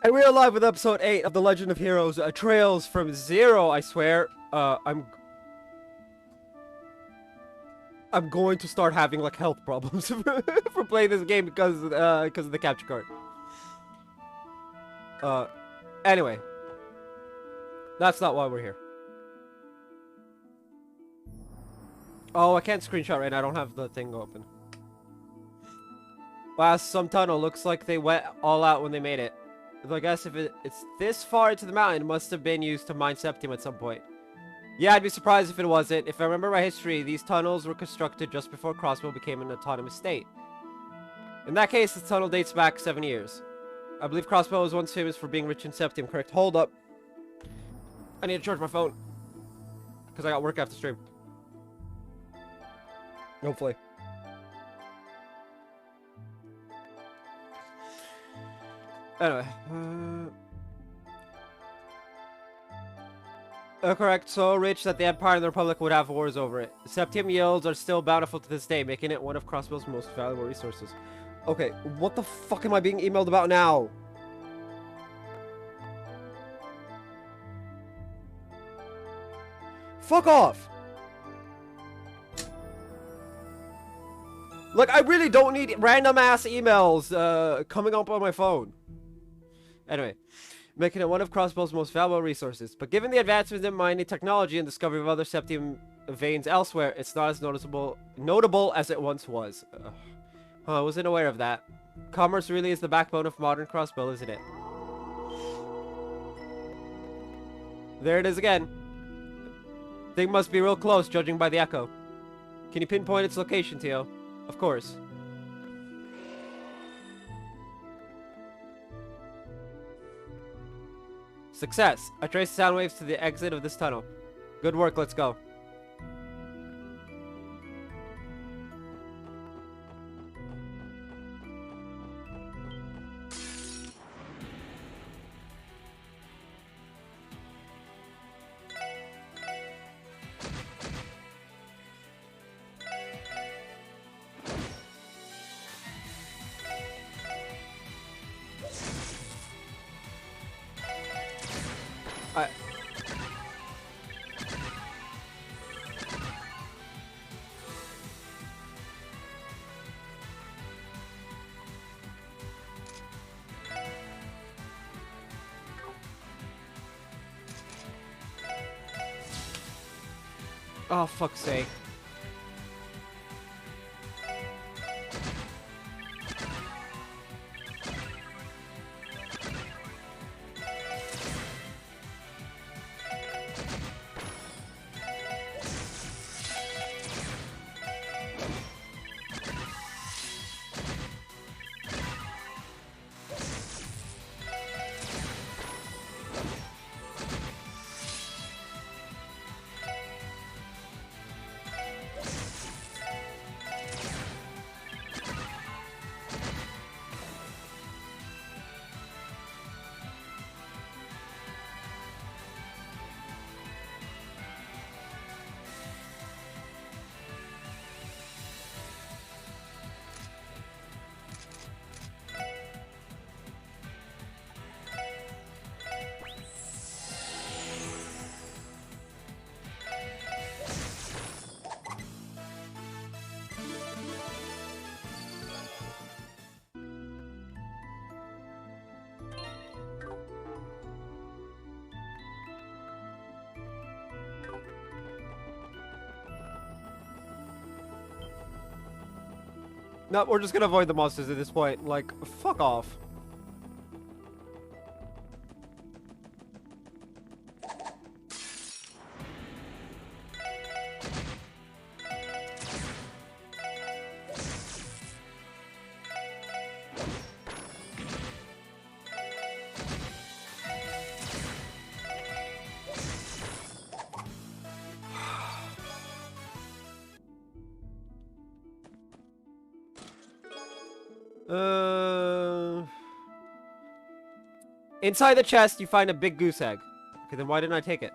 And we're live with episode 8 of The Legend of Heroes, Trails from Zero, I swear. I'm going to start having, like, health problems for playing this game because of the capture card. Anyway. That's not why we're here. Oh, I can't screenshot right now, I don't have the thing open. Wow, some tunnel, looks like they went all out when they made it. I guess if it's this far into the mountain, it must have been used to mine Septium at some point. Yeah, I'd be surprised if it wasn't. If I remember my history, these tunnels were constructed just before Crossbow became an autonomous state. In that case, the tunnel dates back 7 years. I believe Crossbow was once famous for being rich in Septium, correct? Hold up. I need to charge my phone. Because I got work after stream. Hopefully. Anyway. Correct, so rich that the Empire and the Republic would have wars over it. Septium yields are still bountiful to this day, making it one of Crossbow's most valuable resources. Okay, what the fuck am I being emailed about now? Fuck off! Like, I really don't need random ass emails coming up on my phone. Anyway, making it one of Crossbow's most valuable resources. But given the advancements in mining technology and discovery of other Septium veins elsewhere, it's not as notable as it once was. I wasn't aware of that. Commerce really is the backbone of modern Crossbow, isn't it? There it is again. Thing must be real close, judging by the echo. Can you pinpoint its location, Tio? Of course. Success! I traced sound waves to the exit of this tunnel. Good work, let's go. Oh, fuck's sake. No, we're just gonna avoid the monsters at this point. Like, fuck off. Inside the chest, you find a big goose egg. Okay, then why didn't I take it?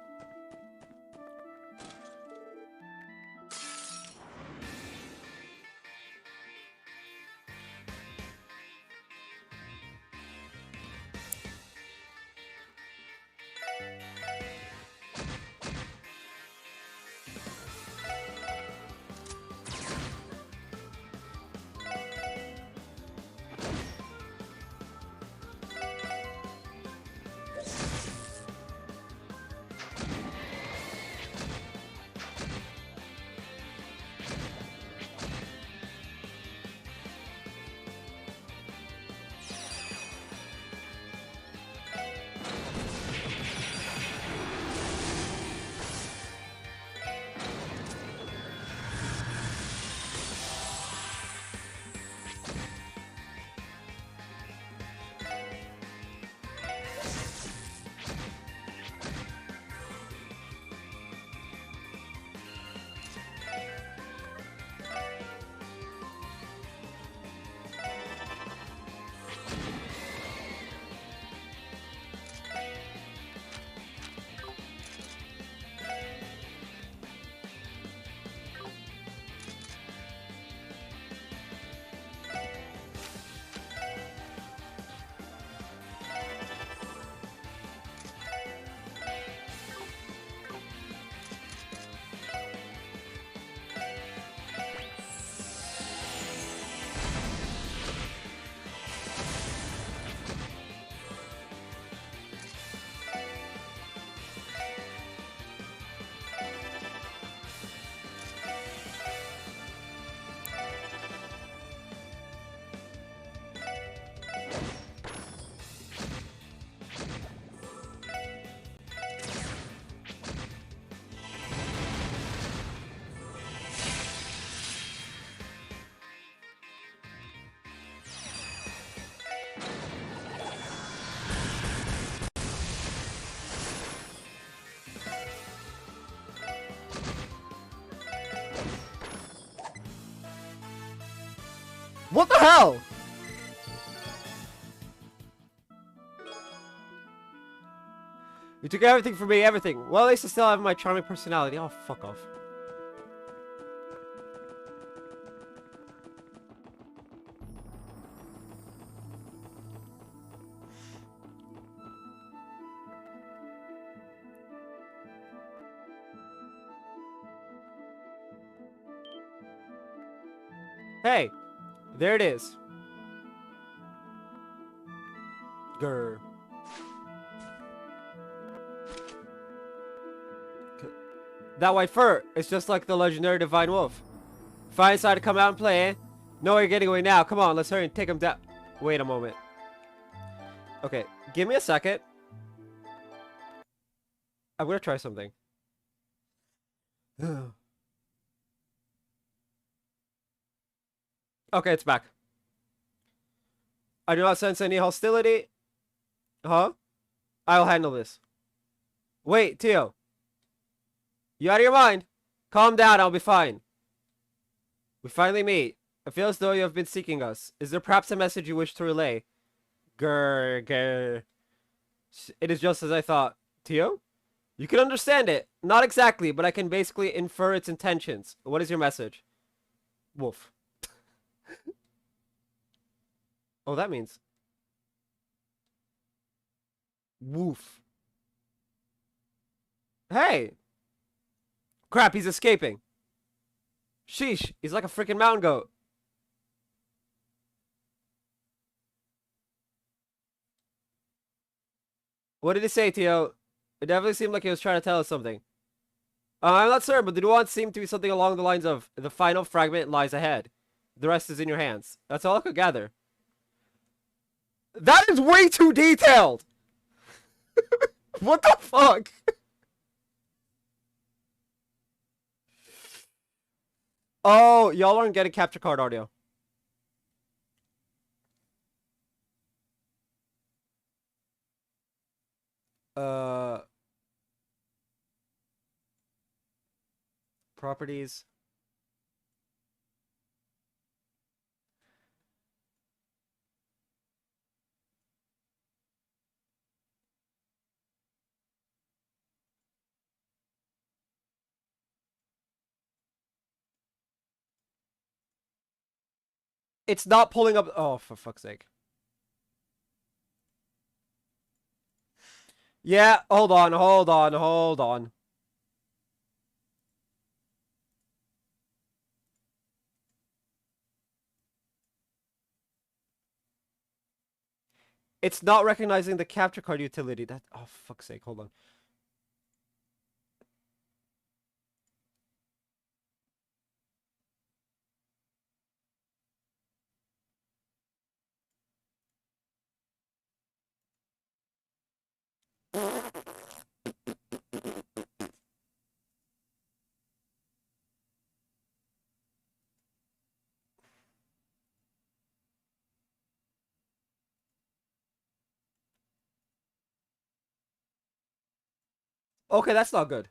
What the hell? You took everything from me, everything. Well, at least I still have my charming personality. Oh, fuck off. Hey, there it is. Grr. That white fur, it's just like the legendary Divine Wolf. If I decide to come out and play, eh? No, you're getting away now. Come on, let's hurry and take him down. Wait a moment. Okay, give me a second. I'm gonna try something. Okay, it's back. I do not sense any hostility. Huh? I'll handle this. Wait, Tio. You out of your mind? Calm down, I'll be fine. We finally meet. I feel as though you have been seeking us. Is there perhaps a message you wish to relay? Grr, grr. It is just as I thought. Tio? You can understand it. Not exactly, but I can basically infer its intentions. What is your message? Wolf. Oh, that means... Woof. Hey! Crap, he's escaping. Sheesh, he's like a freaking mountain goat. What did he say, Tio? It definitely seemed like he was trying to tell us something. I'm not certain, but the nuance seemed to be something along the lines of, the final fragment lies ahead. The rest is in your hands. That's all I could gather. That is way too detailed! What the fuck? Oh, y'all aren't getting capture card audio. Properties. It's not pulling up. Oh, for fuck's sake. Yeah, hold on, hold on, hold on. It's not recognizing the capture card utility. That, oh, fuck's sake, hold on. Okay, that's not good.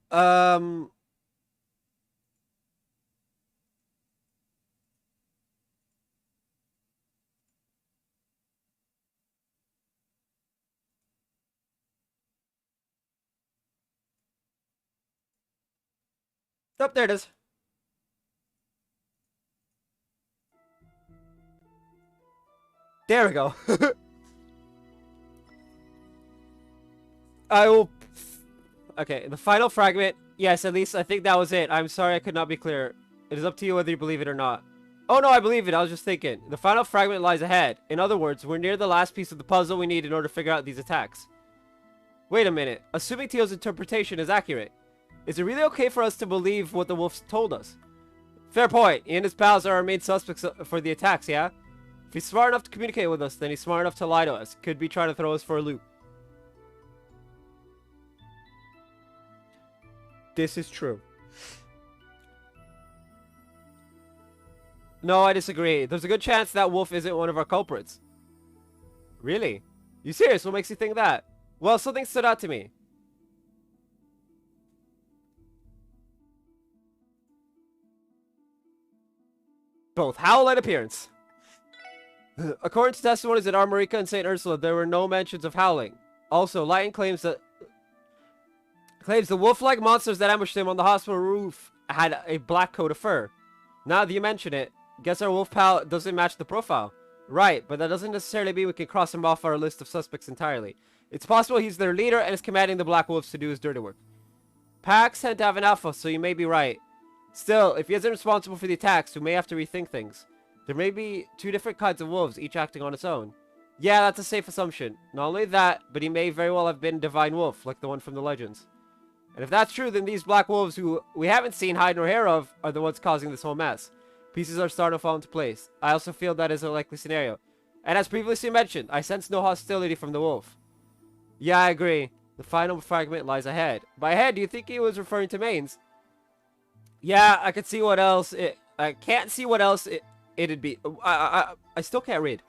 Um... Oh, there it is. There we go. I will... Okay, the final fragment. Yes, at least I think that was it. I'm sorry I could not be clearer. It is up to you whether you believe it or not. Oh no, I believe it. I was just thinking. The final fragment lies ahead. In other words, we're near the last piece of the puzzle we need in order to figure out these attacks. Wait a minute. Assuming Teal's interpretation is accurate, is it really okay for us to believe what the wolves told us? Fair point. He and his pals are our main suspects for the attacks, yeah? If he's smart enough to communicate with us, then he's smart enough to lie to us. Could be trying to throw us for a loop. This is true. No, I disagree. There's a good chance that wolf isn't one of our culprits. Really? You serious? What makes you think that? Well, something stood out to me. Both howl and appearance. According to testimonies at Armorica and St. Ursula, there were no mentions of howling. Also, Lighton claims the wolf-like monsters that ambushed him on the hospital roof had a black coat of fur. Now that you mention it, guess our wolf pal doesn't match the profile. Right, but that doesn't necessarily mean we can cross him off our list of suspects entirely. It's possible he's their leader and is commanding the Black Wolves to do his dirty work. Packs tend to have an alpha, so you may be right. Still, if he isn't responsible for the attacks, we may have to rethink things. There may be two different kinds of wolves, each acting on its own. Yeah, that's a safe assumption. Not only that, but he may very well have been a divine wolf, like the one from the legends. And if that's true, then these black wolves who we haven't seen hide nor hair of are the ones causing this whole mess. Pieces are starting to fall into place. I also feel that is a likely scenario. And as previously mentioned, I sense no hostility from the wolf. Yeah, I agree. The final fragment lies ahead. By ahead, do you think he was referring to Mainz? Yeah, I could see what else I can't see what else it'd be. I still can't read.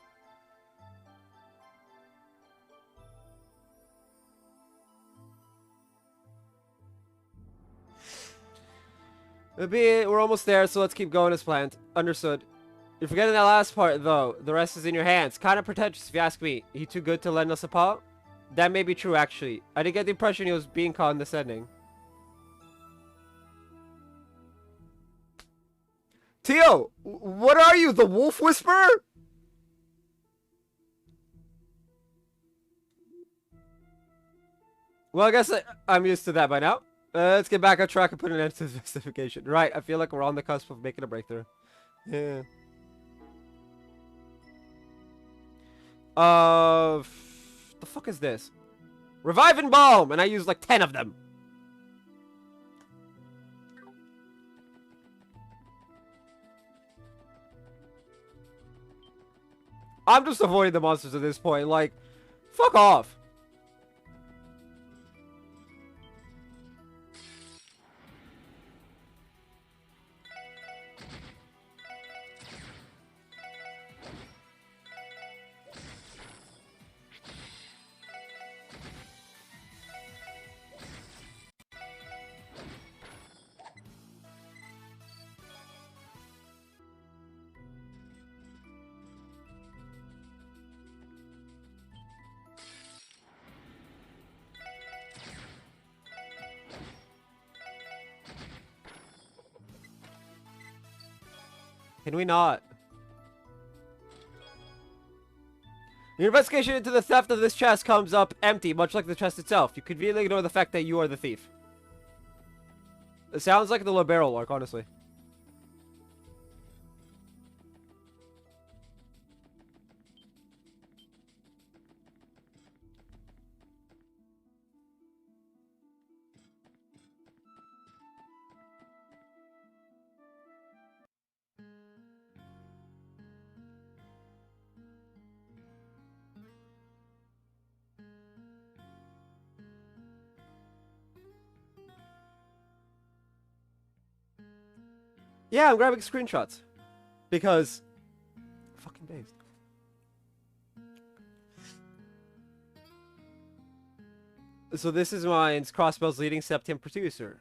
We're almost there, so let's keep going as planned. Understood. You're forgetting that last part, though. The rest is in your hands. Kind of pretentious, if you ask me. He too good to lend us a paw? That may be true, actually. I didn't get the impression he was being condescending. Tio! What are you, the wolf whisperer? Well, I guess I'm used to that by now. Let's get back on track and put an end to this justification. Right, I feel like we're on the cusp of making a breakthrough. Yeah. The fuck is this? Revive and Balm! And I used like 10 of them. I'm just avoiding the monsters at this point. Like, fuck off. Can we not? Your investigation into the theft of this chest comes up empty, much like the chest itself. You conveniently ignore the fact that you are the thief. It sounds like the Libero arc, honestly. Yeah, I'm grabbing screenshots. Because... fucking based. So this is Mine's Crossbell's leading Septium producer.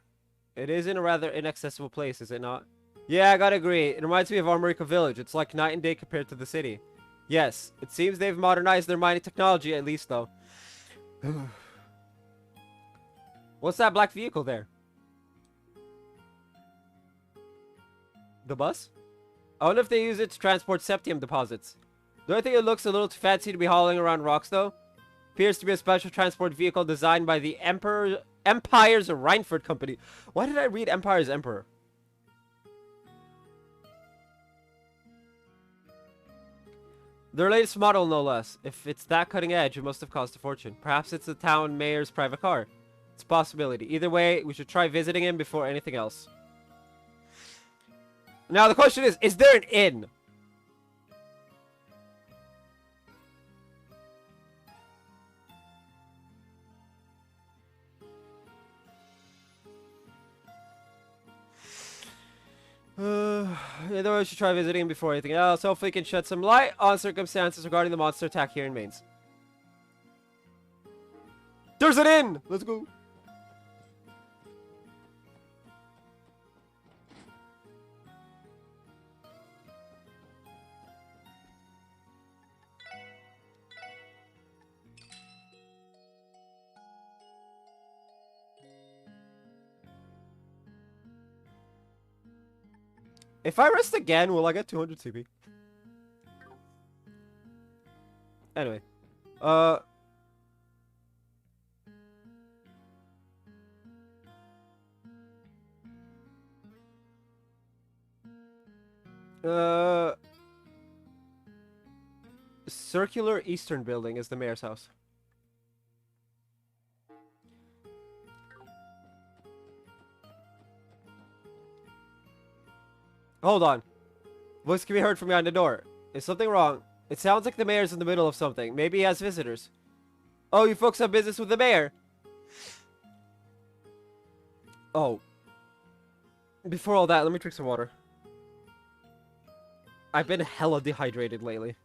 It is in a rather inaccessible place, is it not? Yeah, I gotta agree. It reminds me of Armorica Village. It's like night and day compared to the city. Yes, it seems they've modernized their mining technology at least, though. What's that black vehicle there? The bus? I wonder if they use it to transport Septium deposits. Don't I think it looks a little too fancy to be hauling around rocks, though? Appears to be a special transport vehicle designed by the Empire's Reinford Company. Why did I read Empire's Emperor? Their latest model, no less. If it's that cutting edge, it must have cost a fortune. Perhaps it's the town mayor's private car. It's a possibility. Either way, we should try visiting him before anything else. Now, the question is there an inn? Either way, we should try visiting before anything else. Hopefully, we can shed some light on circumstances regarding the monster attack here in Mainz. There's an inn! Let's go. If I rest again, will I get 200 CP? Anyway. Circular Eastern Building is the mayor's house. Hold on. Voice can be heard from behind the door. Is something wrong? It sounds like the mayor's in the middle of something. Maybe he has visitors. Oh, you folks have business with the mayor? Oh. Before all that, let me drink some water. I've been hella dehydrated lately.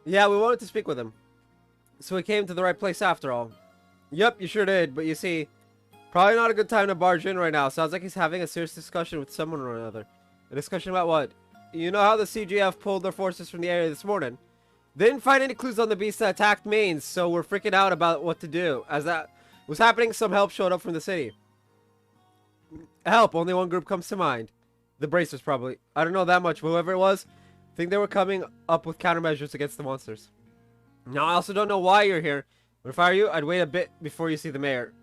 Yeah, we wanted to speak with him. So we came to the right place after all. Yep, you sure did, but you see, probably not a good time to barge in right now. Sounds like he's having a serious discussion with someone or another. A discussion about what? You know how the CGF pulled their forces from the area this morning? They didn't find any clues on the beast that attacked Mainz, so we're freaking out about what to do. As that was happening, some help showed up from the city. Help, only one group comes to mind. The Bracers, probably. I don't know that much, but whoever it was, I think they were coming up with countermeasures against the monsters. Now, I also don't know why you're here, but if I were you, I'd wait a bit before you see the mayor.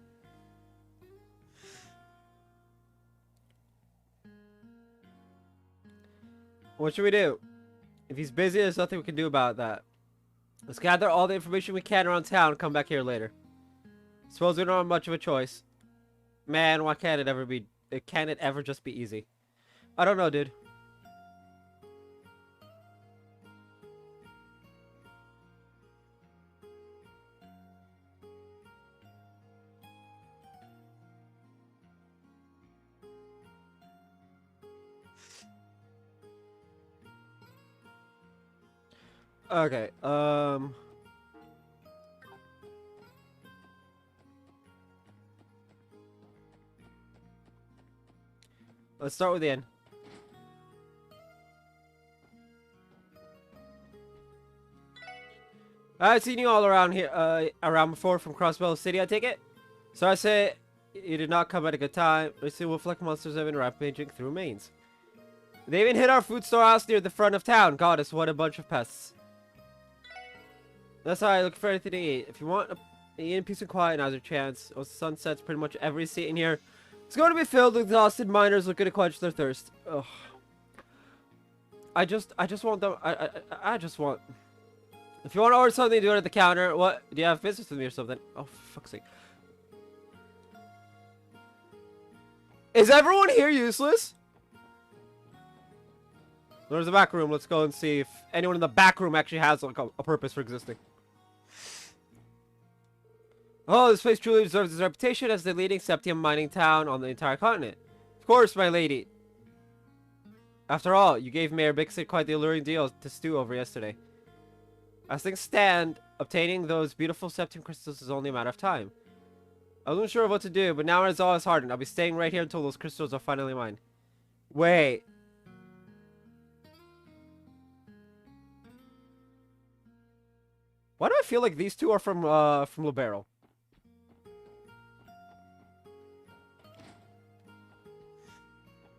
What should we do? If he's busy, there's nothing we can do about that. Let's gather all the information we can around town and come back here later. Suppose we don't have much of a choice. Man, why can't it ever be... Can it ever just be easy? I don't know, dude. Okay, let's start with the end. I've seen you all around here, around before from Crossbell City, I take it? So I say you did not come at a good time. We see wolf-like monsters have been rampaging through Mainz. They even hit our food storehouse near the front of town. Goddess, what a bunch of pests. That's why I look for anything to eat. If you want to eat in peace and quiet, now's your chance. Once the sun sets, pretty much every seat in here is going to be filled with exhausted miners looking to quench their thirst. Ugh. I just want them. I just want. If you want to order something, do it at the counter. What? Do you have business with me or something? Oh, for fuck's sake. Is everyone here useless? There's a back room. Let's go and see if anyone in the back room actually has like a purpose for existing. Oh, this place truly deserves its reputation as the leading septium mining town on the entire continent. Of course, my lady. After all, you gave Mayor Bixit quite the alluring deal to stew over yesterday. As things stand, obtaining those beautiful septium crystals is only a matter of time. I wasn't sure of what to do, but now it's all is hardened. I'll be staying right here until those crystals are finally mine. Wait. Why do I feel like these two are from Libero?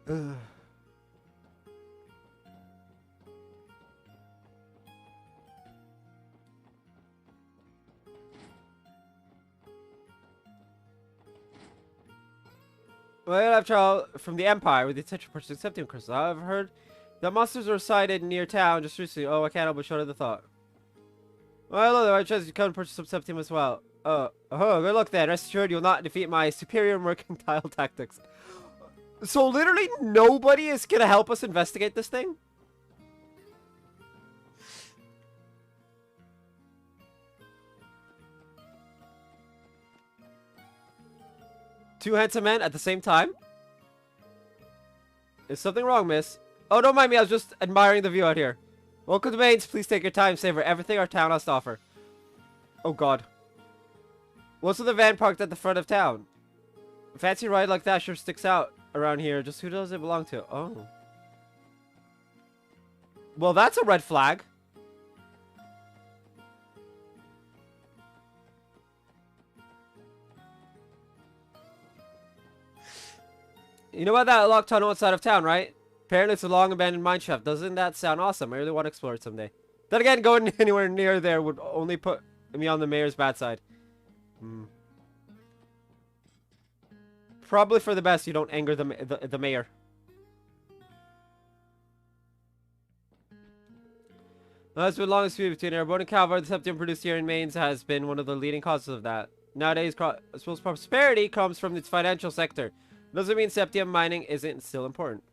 Ugh. Well, after all, from the Empire with the intention of purchasing Septium Crystal. I've heard that monsters were sighted near town just recently. Oh, I can't help but shudder the thought. Well, hello there. I trust you come and purchase some Septium as well. Oh, good luck then. Rest assured you'll not defeat my superior mercantile tactics. So literally nobody is gonna help us investigate this thing? Two handsome men at the same time? Is something wrong, miss? Oh, don't mind me. I was just admiring the view out here. Welcome to Mainz. Please take your time. Savor everything our town has to offer. Oh, God. What's with the van parked at the front of town? A fancy ride like that sure sticks out around here. Just who does it belong to? Oh. Well, that's a red flag. You know about that locked tunnel outside of town, right? Apparently it's a long abandoned mine shaft. Doesn't that sound awesome? I really want to explore it someday. Then again, going anywhere near there would only put me on the mayor's bad side. Probably for the best you don't anger the mayor. That's been long dispute between Airborne and Calvar. The septium produced here in Mainz has been one of the leading causes of that. Nowadays, I suppose prosperity comes from its financial sector. Doesn't mean septium mining isn't still important.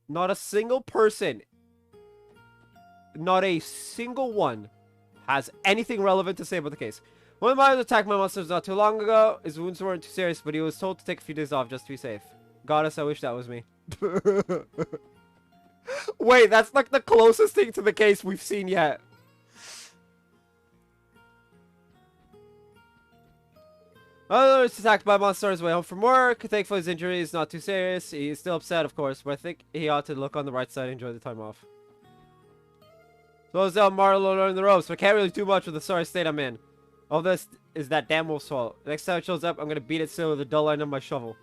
Not a single person, not a single one, has anything relevant to say about the case. One of the miners attacked my monsters not too long ago. His wounds weren't too serious, but he was told to take a few days off just to be safe. Goddess, I wish that was me. Wait, that's like the closest thing to the case we've seen yet. Other was attacked by a monster on his way home from work. Thankfully, his injury is not too serious. He's still upset, of course, but I think he ought to look on the right side and enjoy the time off. So as Marlo learned the ropes, but I can't really do much with the sorry state I'm in. All this is that damn wolf's fault. Next time it shows up, I'm gonna beat it still with the dull end of my shovel.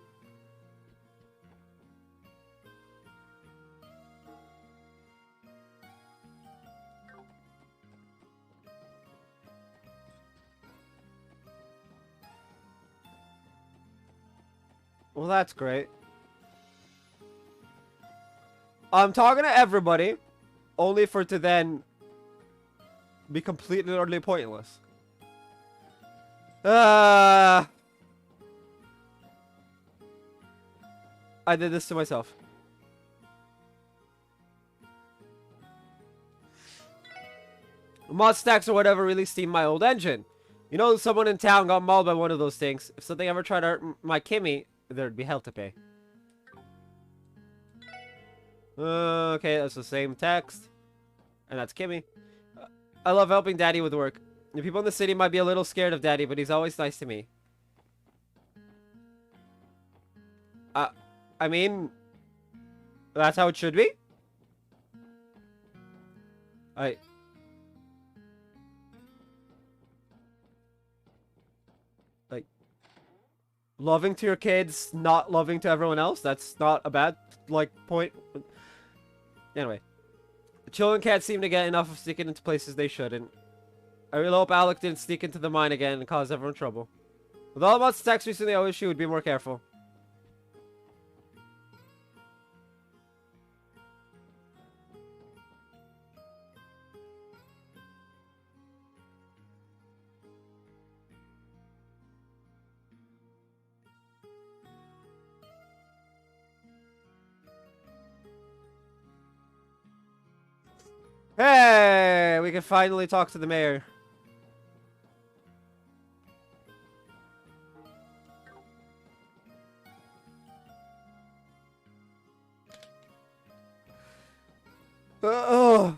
Well, that's great. I'm talking to everybody, only for it to then be completely and utterly pointless. I did this to myself. Mod stacks or whatever really steamed my old engine. You know, someone in town got mauled by one of those things. If something ever tried to hurt my Kimmy, there'd be hell to pay. Okay, that's the same text. And that's Kimmy. I love helping Daddy with work. The people in the city might be a little scared of Daddy, but he's always nice to me. I mean, that's how it should be. Like, loving to your kids, not loving to everyone else. That's not a bad, like, point. Anyway. The children can't seem to get enough of sneaking into places they shouldn't. I really hope Alec didn't sneak into the mine again and cause everyone trouble. With all about stacks recently, I wish you would be more careful. Hey, we can finally talk to the mayor. Oh.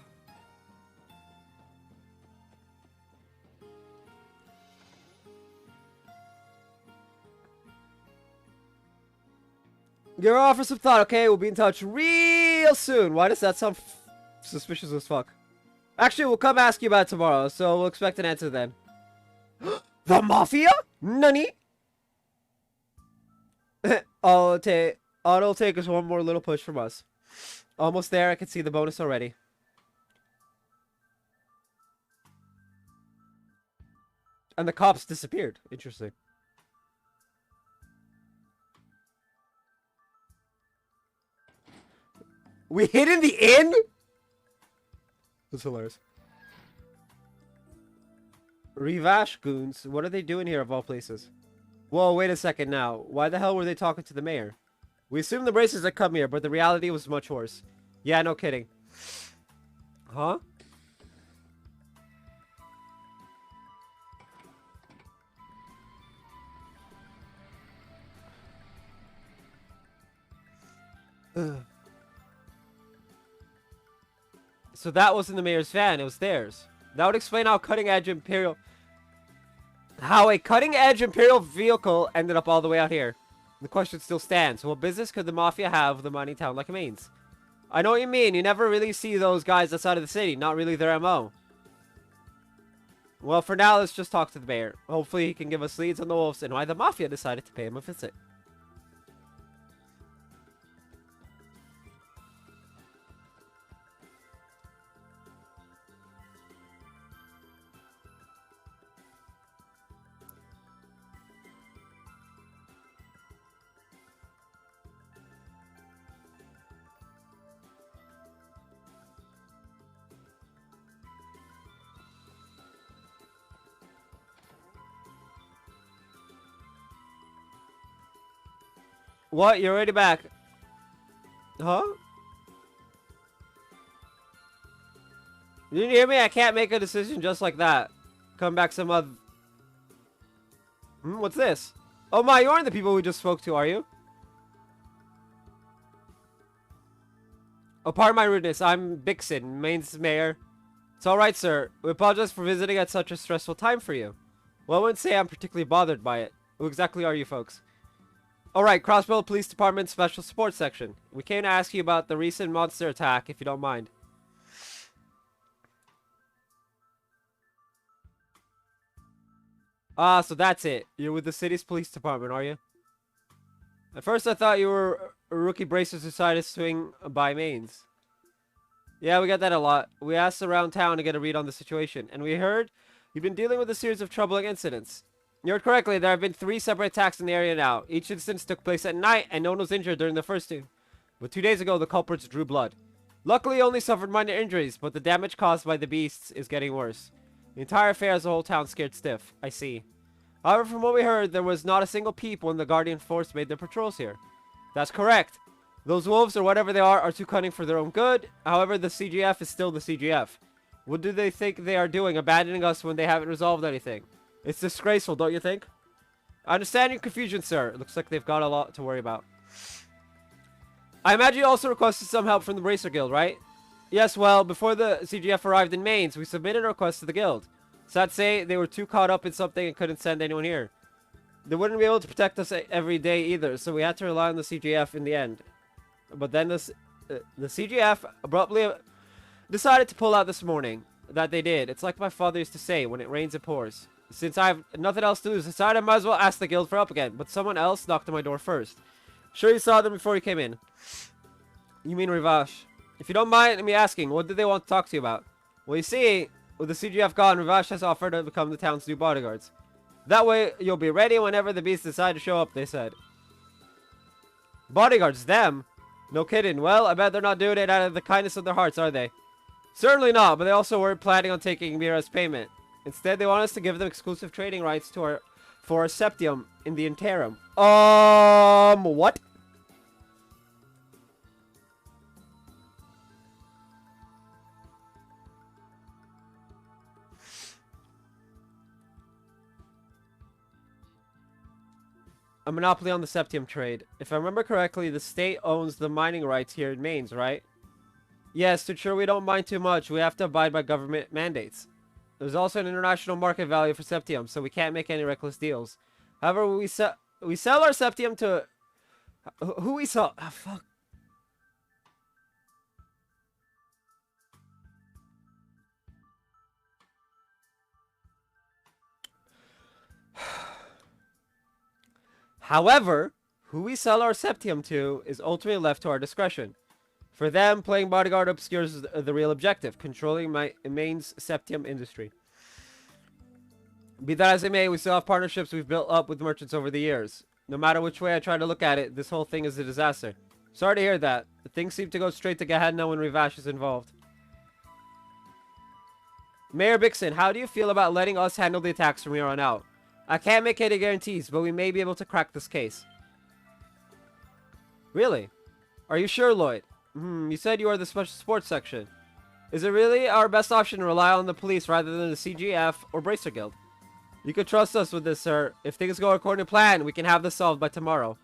Give her offer some thought, okay? We'll be in touch real soon. Why does that sound suspicious as fuck? Actually, we'll come ask you about it tomorrow, so we'll expect an answer then. The Mafia? Nani? All it'll take is one more little push from us. Almost there, I can see the bonus already. And the cops disappeared. Interesting. We hid in the inn? That's hilarious. Rivash goons. What are they doing here of all places? Whoa, wait a second now. Why the hell were they talking to the mayor? We assumed the braces had come here, but the reality was much worse. Yeah, no kidding. Huh? Ugh. So that wasn't the mayor's van, it was theirs. That would explain how a cutting-edge Imperial vehicle ended up all the way out here. The question still stands. What business could the Mafia have with a mining town like Mainz? I know what you mean. You never really see those guys outside of the city. Not really their MO. Well, for now, let's just talk to the mayor. Hopefully, he can give us leads on the wolves and why the Mafia decided to pay him a visit. What? You're already back? Huh? You didn't hear me? I can't make a decision just like that. Come back some other... what's this? Oh my, you aren't the people we just spoke to, are you? Oh, pardon my rudeness. I'm Bixen, Mainz mayor. It's alright, sir. We apologize for visiting at such a stressful time for you. Well, I wouldn't say I'm particularly bothered by it. Who exactly are you folks? Alright, Crossbell Police Department Special Support Section. We came to ask you about the recent monster attack, if you don't mind. Ah, so that's it. You're with the city's police department, are you? At first I thought you were a rookie bracers who decided to swing by Mainz. Yeah, we get that a lot. We asked around town to get a read on the situation, and we heard you've been dealing with a series of troubling incidents. You heard correctly, there have been 3 separate attacks in the area now. Each instance took place at night, and no one was injured during the first 2. But 2 days ago, the culprits drew blood. Luckily, only suffered minor injuries, but the damage caused by the beasts is getting worse. The entire affair has the whole town scared stiff. I see. However, from what we heard, there was not a single peep when the Guardian Force made their patrols here. That's correct. Those wolves, or whatever they are too cunning for their own good. However, the CGF is still the CGF. What do they think they are doing, abandoning us when they haven't resolved anything? It's disgraceful, don't you think? I understand your confusion, sir. It looks like they've got a lot to worry about. I imagine you also requested some help from the Bracer Guild, right? Yes, well, before the CGF arrived in Mainz, we submitted a request to the guild. Sad to say, they were too caught up in something and couldn't send anyone here. They wouldn't be able to protect us every day either, so we had to rely on the CGF in the end. But then the CGF abruptly decided to pull out this morning. That they did. It's like my father used to say, when it rains it pours. Since I have nothing else to lose, I decided I might as well ask the guild for help again. But someone else knocked on my door first. Sure you saw them before you came in. You mean Rivash? If you don't mind me asking, what did they want to talk to you about? Well, you see, with the CGF gone, Rivash has offered to become the town's new bodyguards. That way, you'll be ready whenever the beasts decide to show up, they said. Bodyguards, them? No kidding. Well, I bet they're not doing it out of the kindness of their hearts, are they? Certainly not, but they also weren't planning on taking Mira's payment. Instead, they want us to give them exclusive trading rights to for our Septium in the interim. What? A monopoly on the Septium trade. If I remember correctly, the state owns the mining rights here in Mainz, right? Yes, to ensure we don't mine too much, we have to abide by government mandates. There's also an international market value for Septium, so we can't make any reckless deals. However, we sell our Septium to... Who we sell... Oh, fuck. However, who we sell our Septium to is ultimately left to our discretion. For them, playing bodyguard obscures the real objective, controlling Mainz Septium industry. Be that as it may, we still have partnerships we've built up with merchants over the years. No matter which way I try to look at it, this whole thing is a disaster. Sorry to hear that. Things seem to go straight to Gehenna when Ravash is involved. Mayor Bixen, how do you feel about letting us handle the attacks from here on out? I can't make any guarantees, but we may be able to crack this case. Really? Are you sure, Lloyd? You said you are the special sports section. Is it really our best option to rely on the police rather than the CGF or Bracer Guild? You can trust us with this, sir. If things go according to plan, we can have this solved by tomorrow.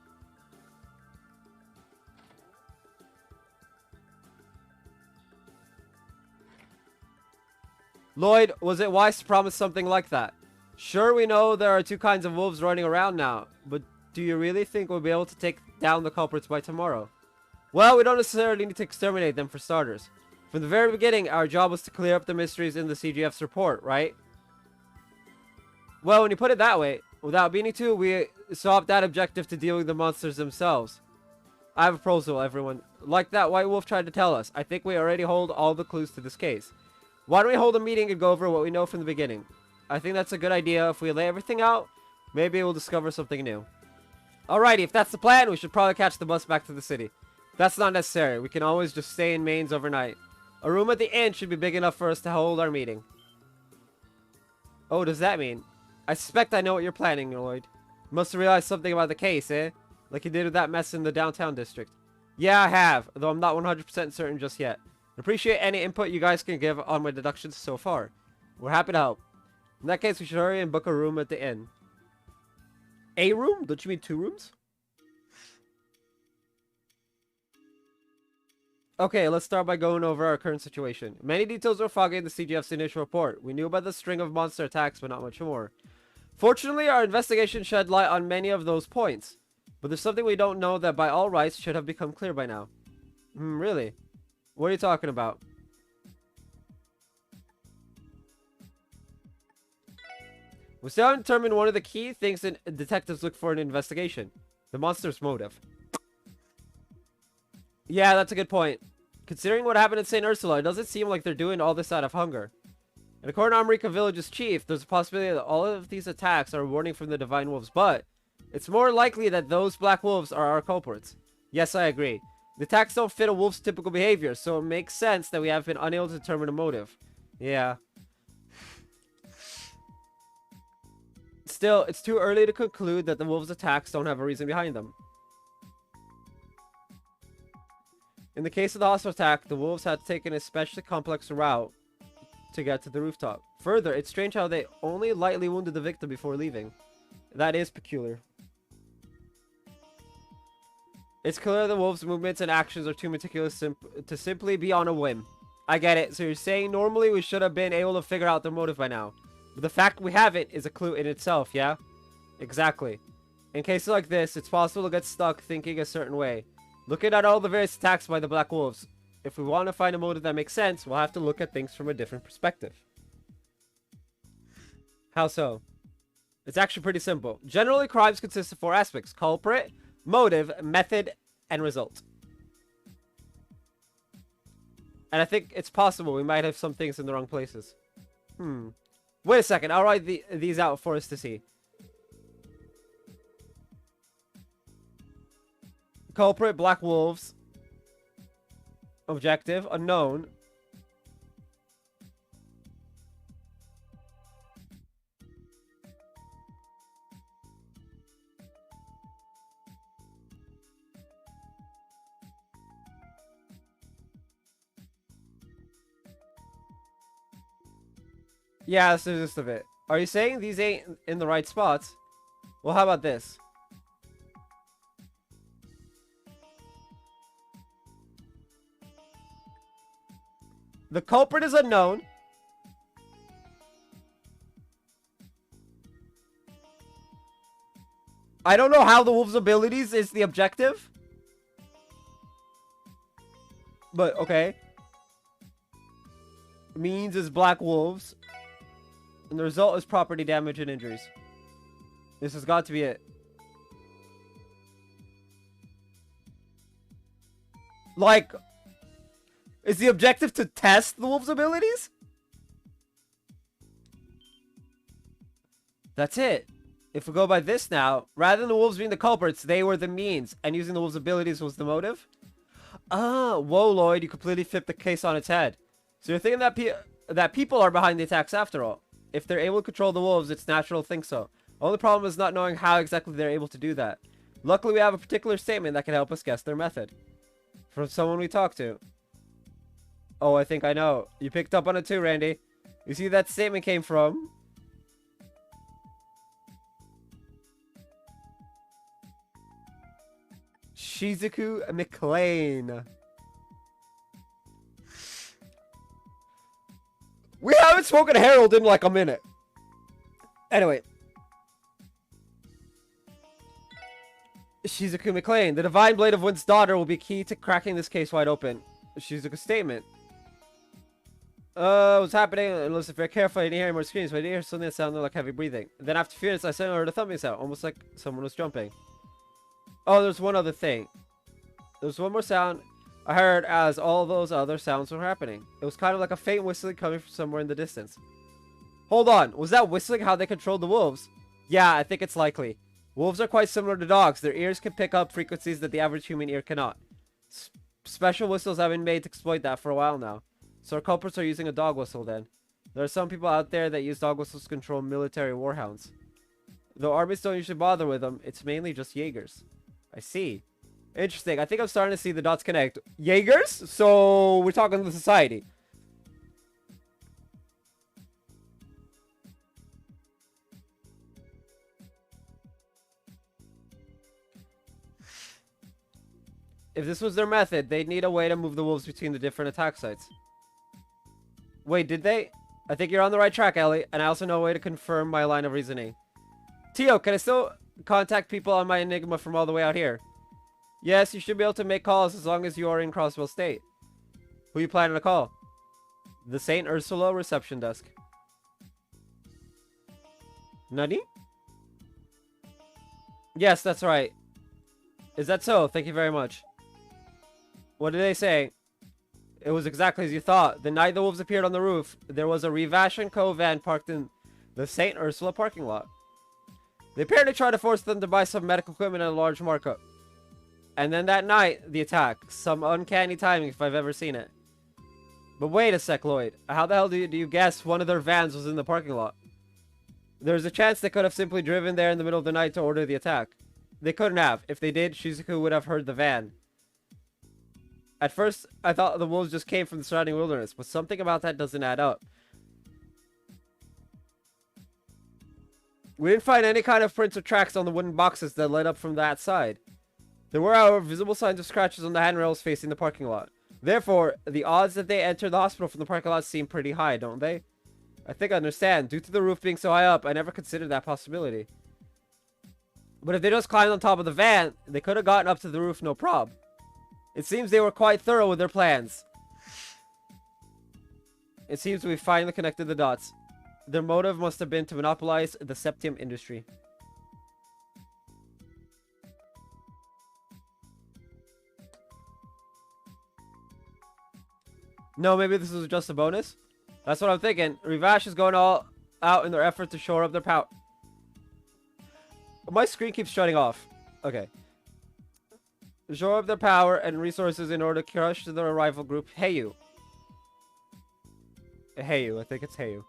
Lloyd, was it wise to promise something like that? Sure, we know there are two kinds of wolves running around now, but do you really think we'll be able to take down the culprits by tomorrow? Well, we don't necessarily need to exterminate them for starters. From the very beginning, our job was to clear up the mysteries in the CGF's report, right? Well, when you put it that way, without meaning to, we swapped that objective to deal with the monsters themselves. I have a proposal, everyone. Like that White Wolf tried to tell us, I think we already hold all the clues to this case. Why don't we hold a meeting and go over what we know from the beginning? I think that's a good idea. If we lay everything out, maybe we'll discover something new. Alrighty, if that's the plan, we should probably catch the bus back to the city. That's not necessary. We can always just stay in Mainz overnight. A room at the inn should be big enough for us to hold our meeting. Oh, does that mean? I suspect I know what you're planning, Lloyd. You must have realized something about the case, eh? Like you did with that mess in the downtown district. Yeah, I have, though I'm not 100% certain just yet. I appreciate any input you guys can give on my deductions so far. We're happy to help. In that case, we should hurry and book a room at the inn. A room? Don't you mean 2 rooms? Okay, let's start by going over our current situation. Many details were foggy in the CGF's initial report. We knew about the string of monster attacks, but not much more. Fortunately, our investigation shed light on many of those points. But there's something we don't know that by all rights should have become clear by now. Really? What are you talking about? We still haven't determined one of the key things that detectives look for in an investigation. The monster's motive. Yeah, that's a good point. Considering what happened in St. Ursula, it doesn't seem like they're doing all this out of hunger. And according to Amrika Village's chief, there's a possibility that all of these attacks are a warning from the Divine Wolves, but it's more likely that those Black Wolves are our culprits. Yes, I agree. The attacks don't fit a wolf's typical behavior, so it makes sense that we have been unable to determine a motive. Yeah. Still, it's too early to conclude that the wolves' attacks don't have a reason behind them. In the case of the hospital attack, the wolves had taken a especially complex route to get to the rooftop. Further, it's strange how they only lightly wounded the victim before leaving. That is peculiar. It's clear the wolves' movements and actions are too meticulous to simply be on a whim. I get it. So you're saying normally we should have been able to figure out their motive by now. But the fact we haven't is a clue in itself, yeah? Exactly. In cases like this, it's possible to get stuck thinking a certain way. Looking at all the various attacks by the Black Wolves, if we want to find a motive that makes sense, we'll have to look at things from a different perspective. How so? It's actually pretty simple. Generally, crimes consist of 4 aspects: culprit, motive, method, and result. And I think it's possible we might have some things in the wrong places. Wait a second, I'll write these out for us to see. Culprit, Black Wolves. Objective, unknown. Yeah, that's the gist of it. Are you saying these ain't in the right spots? Well, how about this? The culprit is unknown. I don't know how the wolves' abilities is the objective. But, okay. Means is Black Wolves. And the result is property damage and injuries. This has got to be it. Like, is the objective to test the wolves' abilities? That's it. If we go by this now, rather than the wolves being the culprits, they were the means, and using the wolves' abilities was the motive? Ah, whoa, Lloyd, you completely flipped the case on its head. So you're thinking that people are behind the attacks after all. If they're able to control the wolves, it's natural to think so. The only problem is not knowing how exactly they're able to do that. Luckily, we have a particular statement that can help us guess their method. From someone we talked to. Oh, I think I know. You picked up on it too, Randy. You see, that statement came from... Shizuku McLean. We haven't spoken to Harold in like a minute. Anyway. Shizuku McLean. The Divine Blade of Wind's daughter will be key to cracking this case wide open. Shizuku's statement. What's happening? And listen very carefully. I didn't hear more screams, but I did hear something that sounded like heavy breathing. Then after a few minutes, I suddenly heard a thumping sound, almost like someone was jumping. Oh, there's one other thing. There's one more sound I heard as all those other sounds were happening. It was kind of like a faint whistling coming from somewhere in the distance. Hold on, was that whistling how they controlled the wolves? Yeah, I think it's likely. Wolves are quite similar to dogs. Their ears can pick up frequencies that the average human ear cannot. Special whistles have been made to exploit that for a while now. So our culprits are using a dog whistle then. There are some people out there that use dog whistles to control military warhounds. Though armies don't usually bother with them, it's mainly just Jaegers. I see. Interesting. I think I'm starting to see the dots connect. Jaegers? So we're talking to the society. If this was their method, they'd need a way to move the wolves between the different attack sites. Wait, did they? I think you're on the right track, Ellie, and I also know a way to confirm my line of reasoning. Tio, can I still contact people on my Enigma from all the way out here? Yes, you should be able to make calls as long as you are in Crossville State. Who are you planning to call? The St. Ursula reception desk. Nani? Yes, that's right. Is that so? Thank you very much. What did they say? It was exactly as you thought. The night the wolves appeared on the roof, there was a Revash & Co. van parked in the St. Ursula parking lot. They apparently tried to force them to buy some medical equipment at a large markup. And then that night, the attack. Some uncanny timing if I've ever seen it. But wait a sec, Lloyd. How the hell do you guess one of their vans was in the parking lot? There's a chance they could have simply driven there in the middle of the night to order the attack. They couldn't have. If they did, Shizuku would have heard the van. At first, I thought the wolves just came from the surrounding wilderness, but something about that doesn't add up. We didn't find any kind of prints or tracks on the wooden boxes that led up from that side. There were, however, visible signs of scratches on the handrails facing the parking lot. Therefore, the odds that they entered the hospital from the parking lot seem pretty high, don't they? I think I understand. Due to the roof being so high up, I never considered that possibility. But if they just climbed on top of the van, they could have gotten up to the roof no prob. It seems they were quite thorough with their plans. It seems we finally connected the dots. Their motive must have been to monopolize the septium industry. No, maybe this was just a bonus? That's what I'm thinking. Revash is going all out in their effort to shore up their power. My screen keeps shutting off. Okay. Shore up their power and resources in order to crush their rival group, Heyu. Heyu, I think it's Heyu.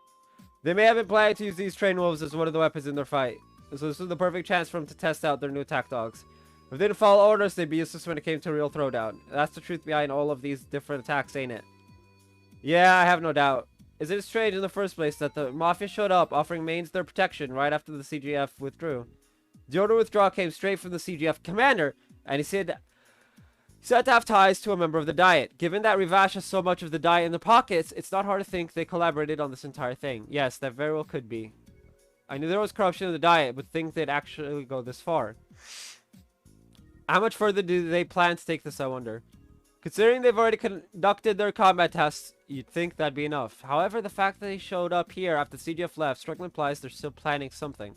They may have been planning to use these trained wolves as one of the weapons in their fight. So this was the perfect chance for them to test out their new attack dogs. If they didn't follow orders, they'd be useless when it came to a real throwdown. That's the truth behind all of these different attacks, ain't it? Yeah, I have no doubt. Is it strange in the first place that the Mafia showed up offering mains their protection right after the CGF withdrew? The order to withdraw came straight from the CGF commander, and he said to have ties to a member of the Diet. Given that Revash has so much of the Diet in their pockets, it's not hard to think they collaborated on this entire thing. Yes, that very well could be. I knew there was corruption in the Diet, but think they'd actually go this far. How much further do they plan to take this, I wonder? Considering they've already conducted their combat tests, you'd think that'd be enough. However, the fact that they showed up here after the CGF left strongly implies they're still planning something.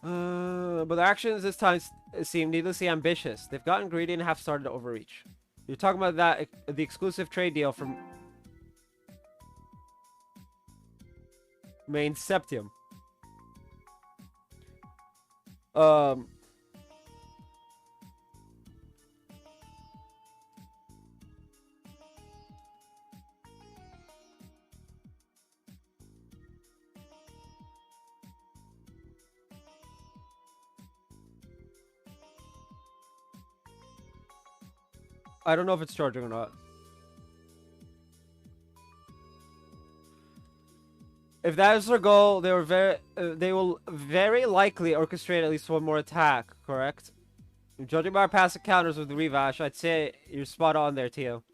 But their actions this time seem needlessly ambitious. They've gotten greedy and have started to overreach. You're talking about that, the exclusive trade deal from... Main Septium. Um, I don't know if it's charging or not. If that is their goal, they will very likely orchestrate at least one more attack, correct? Judging by our past encounters with the Revash, I'd say you're spot on there, Tio.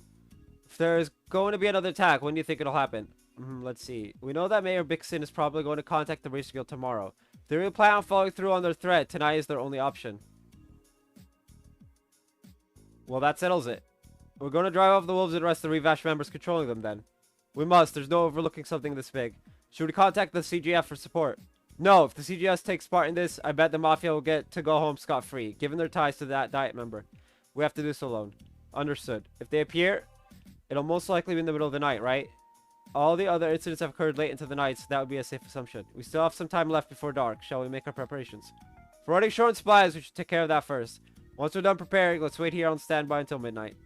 If there's going to be another attack, when do you think it'll happen? Let's see. We know that Mayor Bixen is probably going to contact the Racer Guild tomorrow. If they really plan on following through on their threat, tonight is their only option. Well, that settles it. We're going to drive off the wolves and arrest the Revash members controlling them then. We must. There's no overlooking something this big. Should we contact the CGF for support? No, if the CGS takes part in this, I bet the Mafia will get to go home scot-free, given their ties to that Diet member. We have to do so alone. Understood. If they appear, it'll most likely be in the middle of the night, right? All the other incidents have occurred late into the night, so that would be a safe assumption. We still have some time left before dark. Shall we make our preparations? If we're running short on supplies, we should take care of that first. Once we're done preparing, let's wait here on standby until midnight.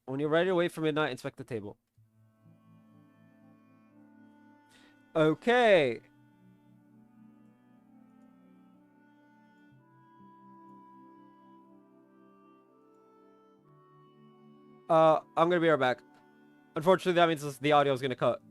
When you're ready to wait for midnight, inspect the table. Okay. I'm gonna be right back. Unfortunately, that means the audio is gonna cut.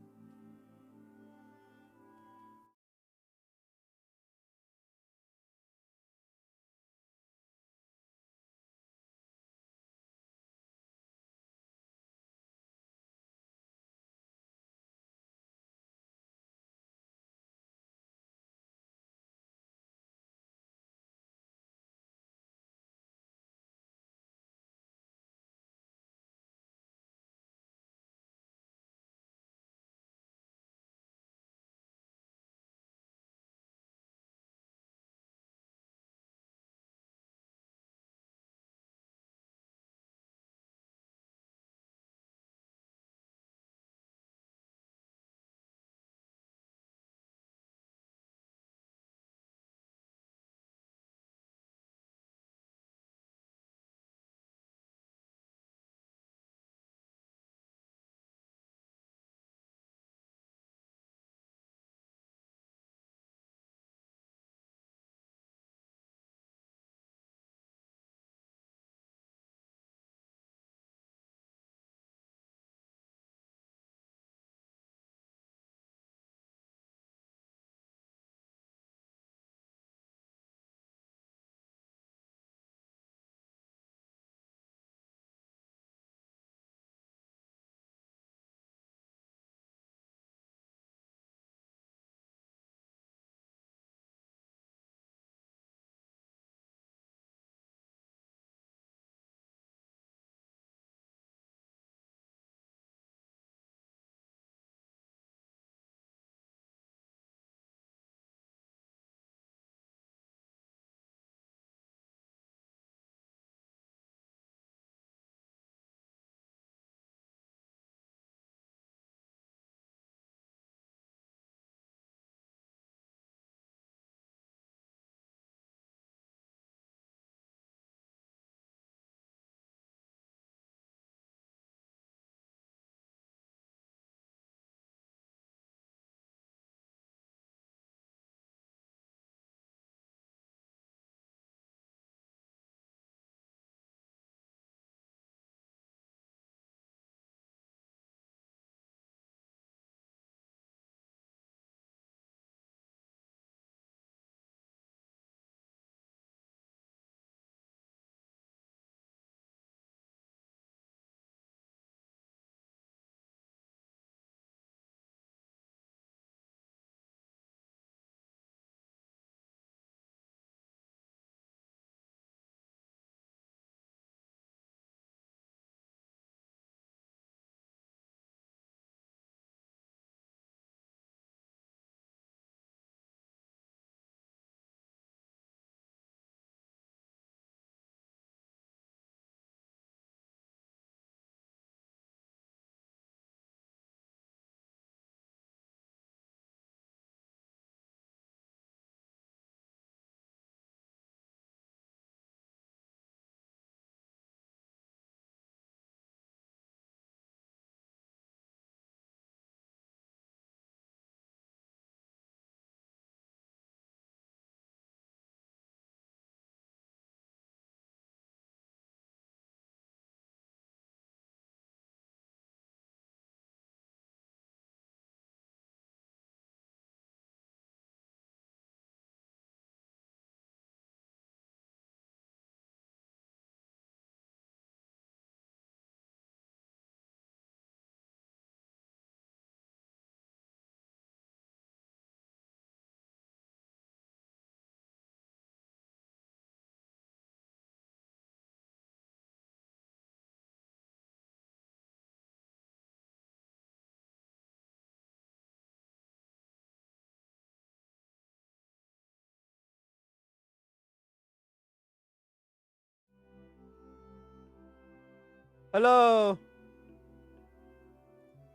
Hello.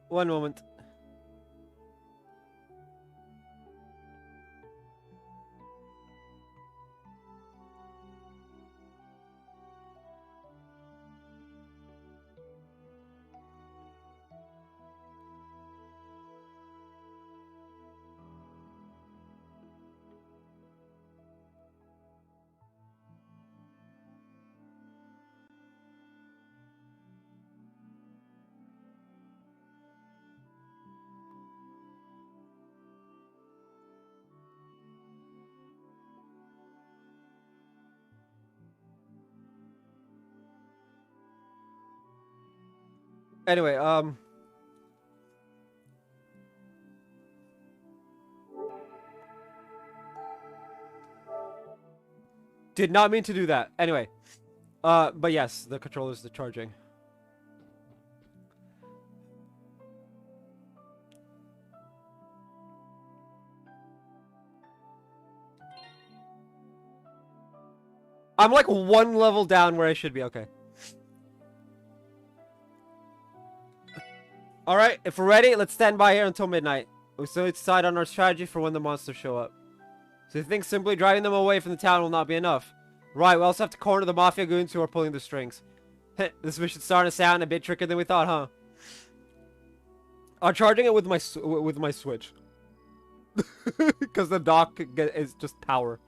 One moment. Anyway, did not mean to do that. Anyway, but yes, the controller's the charging. I'm like one level down where I should be. Okay. Alright, if we're ready, let's stand by here until midnight. We still need to decide on our strategy for when the monsters show up. So you think simply driving them away from the town will not be enough? Right, we also have to corner the Mafia goons who are pulling the strings. This mission starting to sound a bit trickier than we thought, huh? I'm charging it with my Switch. Because the dock is just power.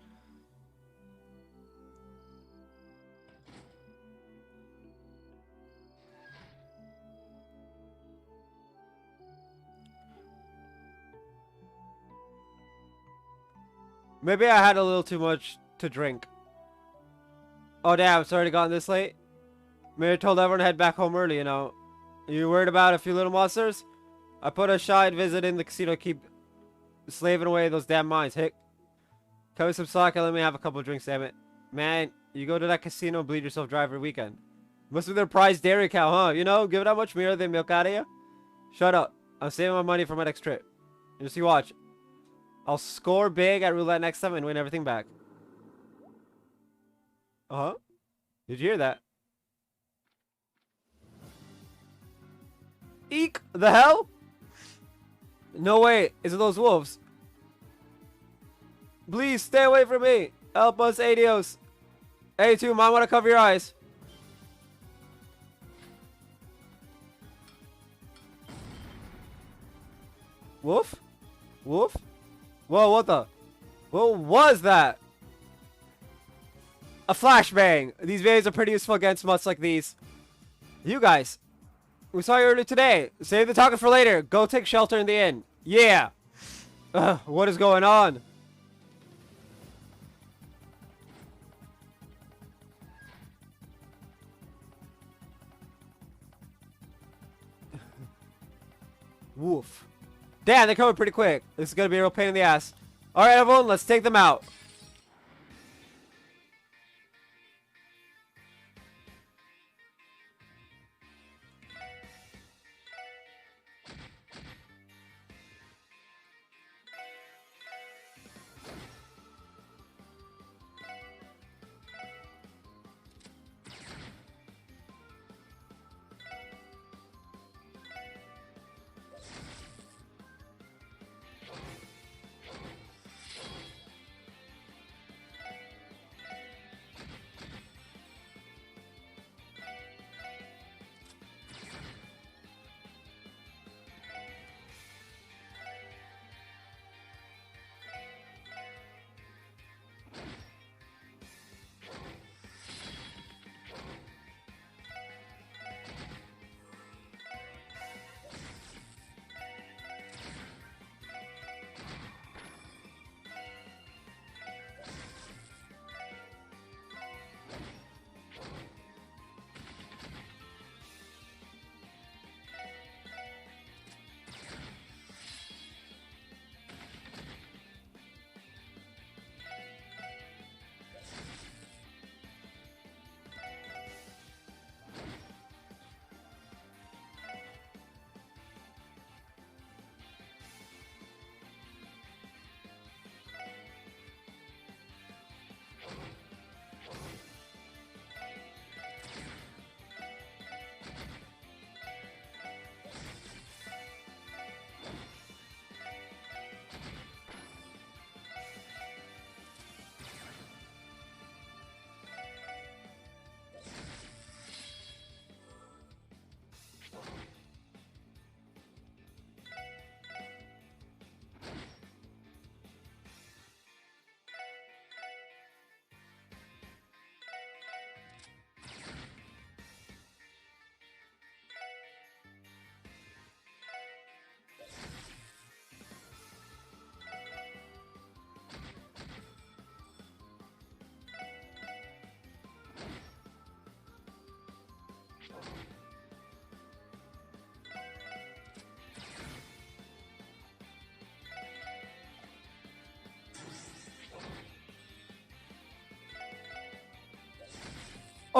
Maybe I had a little too much to drink. Oh damn, it's already gotten this late? Maybe I told everyone to head back home early, you know. You worried about a few little monsters? I put a side visit in the casino to keep slaving away those damn mines. Hick. Cut me some slack and let me have a couple of drinks, damn it. Man, you go to that casino and bleed yourself dry every weekend. Must be their prize dairy cow, huh? You know, give it how much more they milk out of you. Shut up. I'm saving my money for my next trip. Just you watch. I'll score big at roulette next time and win everything back. Uh-huh. Did you hear that? Eek! The hell? No way. Is it those wolves? Please stay away from me. Help us, Adios. Hey, two, might want to cover your eyes. Wolf? Wolf? Whoa, what the? What was that? A flashbang. These videos are pretty useful against mutts like these. You guys. We saw you earlier today. Save the talking for later. Go take shelter in the inn. Yeah. What is going on? Woof. Damn, they're coming pretty quick. This is going to be a real pain in the ass. Alright, everyone, let's take them out.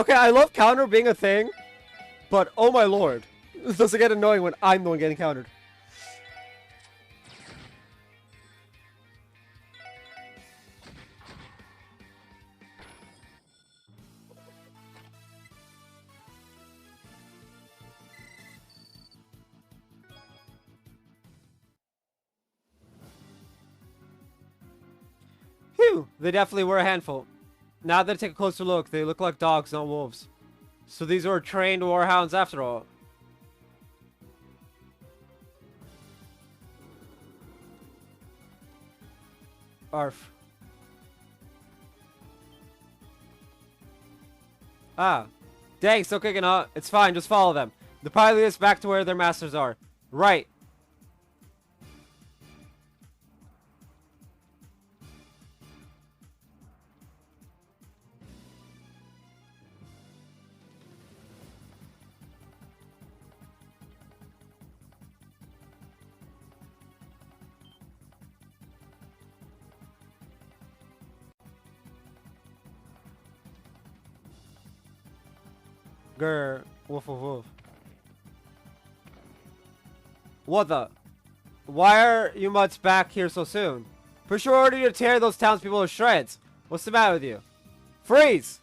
Okay, I love counter being a thing, but oh my lord. This doesn't get annoying when I'm the one getting countered. Phew, they definitely were a handful. Now that I take a closer look, they look like dogs, not wolves. So these were trained warhounds after all. Arf. Ah. Dang, still kicking, huh? It's fine, just follow them. The pilot lead us back to where their masters are. Right. Grr. Woof woof woof. What the? Why are you mutts back here so soon? Pretty sure ordered you to tear those townspeople to shreds. What's the matter with you? Freeze!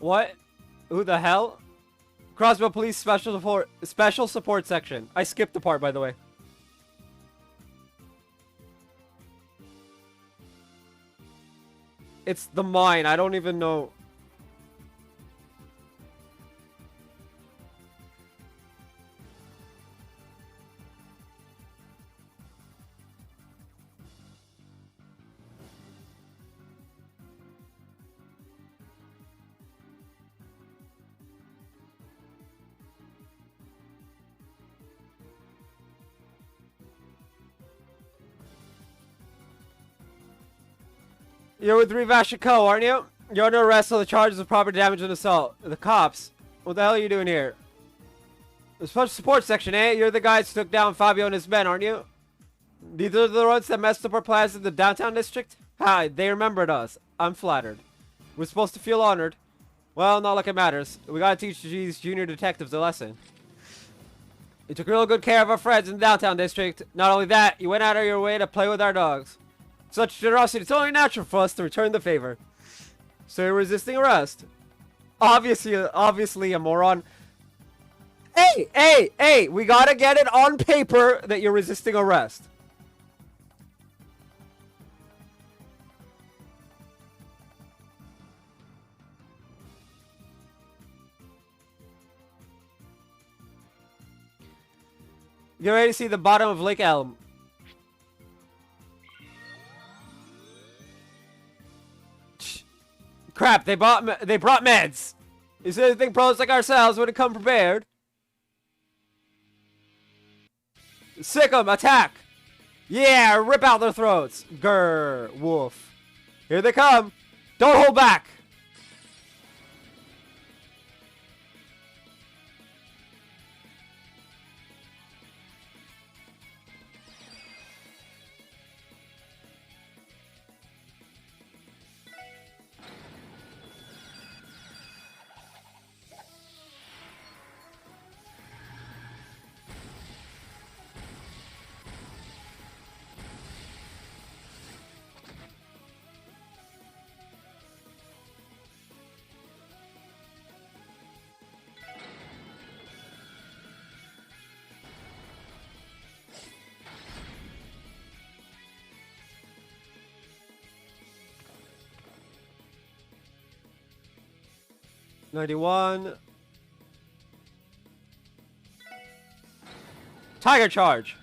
What? Who the hell? Crossville Police Special Support Section. I skipped the part, by the way. It's the mine. I don't even know. You're with Revash & Co., aren't you? You're under arrest on the charges of property damage and assault. The cops. What the hell are you doing here? The Special Support Section, eh? You're the guys who took down Fabio and his men, aren't you? These are the ones that messed up our plans in the downtown district? Hi, they remembered us. I'm flattered. We're supposed to feel honored. Well, not like it matters. We gotta teach these junior detectives a lesson. You took real good care of our friends in the downtown district. Not only that, you went out of your way to play with our dogs. Such generosity, it's only natural for us to return the favor. So you're resisting arrest. Obviously a moron. Hey, we gotta get it on paper that you're resisting arrest. Get ready to see the bottom of Lake Elm. Crap, they brought meds. You said think pros like ourselves would have come prepared. Sick 'em, attack! Yeah, rip out their throats. Grr, woof. Here they come. Don't hold back. $91. Tiger Charge.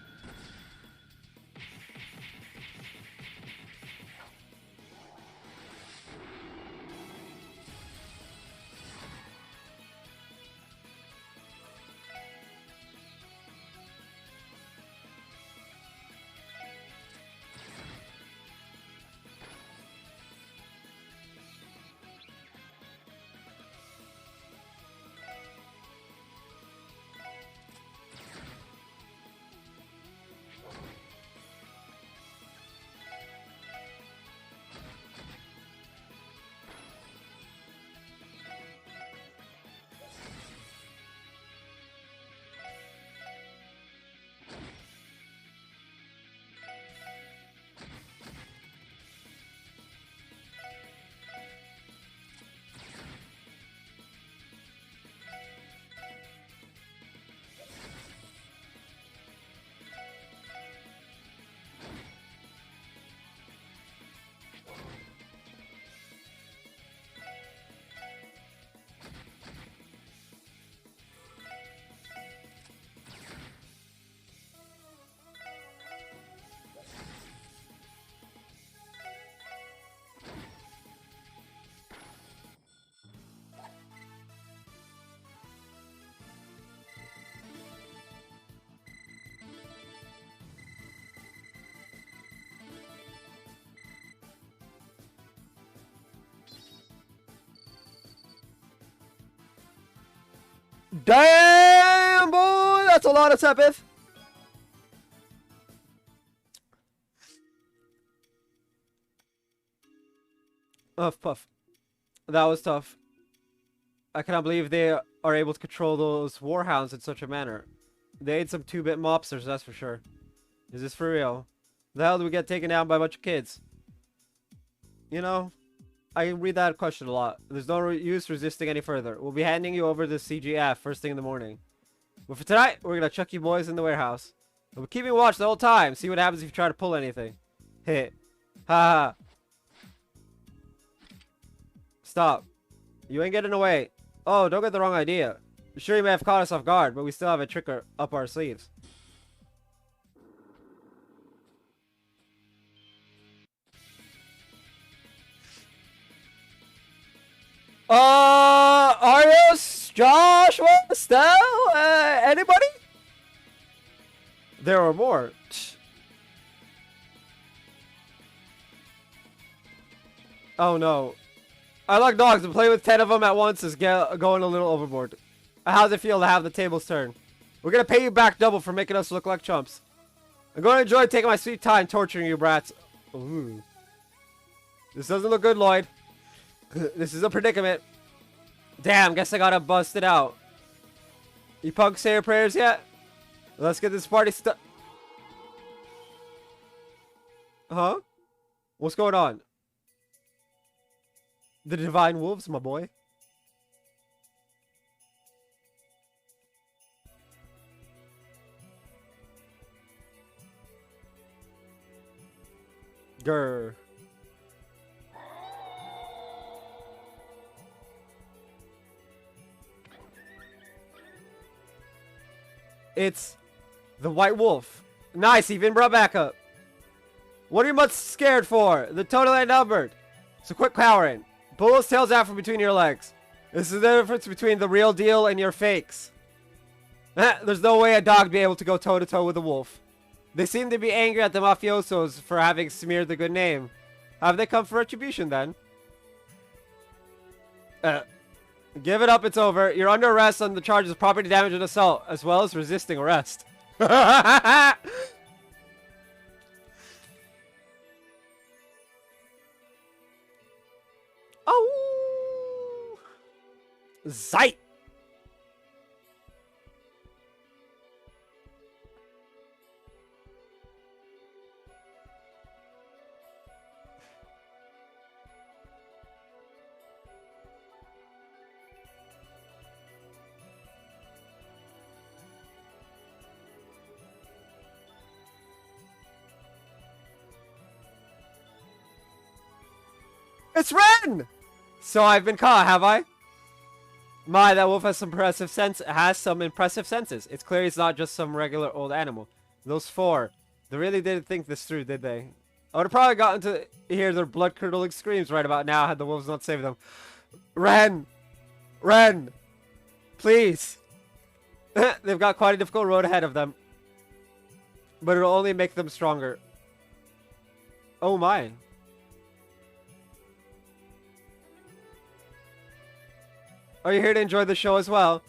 Damn, boy! That's a lot of Sepith. Puff, puff. That was tough. I cannot believe they are able to control those warhounds in such a manner. They ate some 2-bit mobsters, that's for sure. Is this for real? The hell do we get taken down by a bunch of kids? You know, I read that question a lot. There's no use resisting any further. We'll be handing you over to CGF first thing in the morning. But for tonight, we're gonna chuck you boys in the warehouse. We'll be keeping watch the whole time. See what happens if you try to pull anything. Hit. Ha ha. Stop. You ain't getting away. Oh, don't get the wrong idea. Sure, you may have caught us off guard, but we still have a trick up our sleeves. Arius, Joshua, Stell, anybody? There are more. Oh no. I like dogs, and playing with 10 of them at once is going a little overboard. How's it feel to have the tables turn? We're gonna pay you back double for making us look like chumps. I'm going to enjoy taking my sweet time torturing you brats. Ooh. This doesn't look good, Lloyd. This is a predicament. Damn, guess I gotta bust it out. You punks say your prayers yet? Let's get this party started. Huh? What's going on? The Divine Wolves, my boy. Grr. It's the White Wolf. Nice, even brought back up. What are you much scared for? They're totally outnumbered. So quit cowering. Pull those tails out from between your legs. This is the difference between the real deal and your fakes. There's no way a dog would be able to go toe-to-toe with a wolf. They seem to be angry at the mafiosos for having smeared the good name. Have they come for retribution then? Give it up, it's over. You're under arrest on the charges of property damage and assault, as well as resisting arrest. Oh! Zeit! It's Ren! So I've been caught, have I? My, that wolf has some impressive senses. It's clear he's not just some regular old animal. Those four, they really didn't think this through, did they? I would have probably gotten to hear their blood-curdling screams right about now had the wolves not saved them. Ren! Ren! Please! They've got quite a difficult road ahead of them. But it'll only make them stronger. Oh my. Are you here to enjoy the show as well?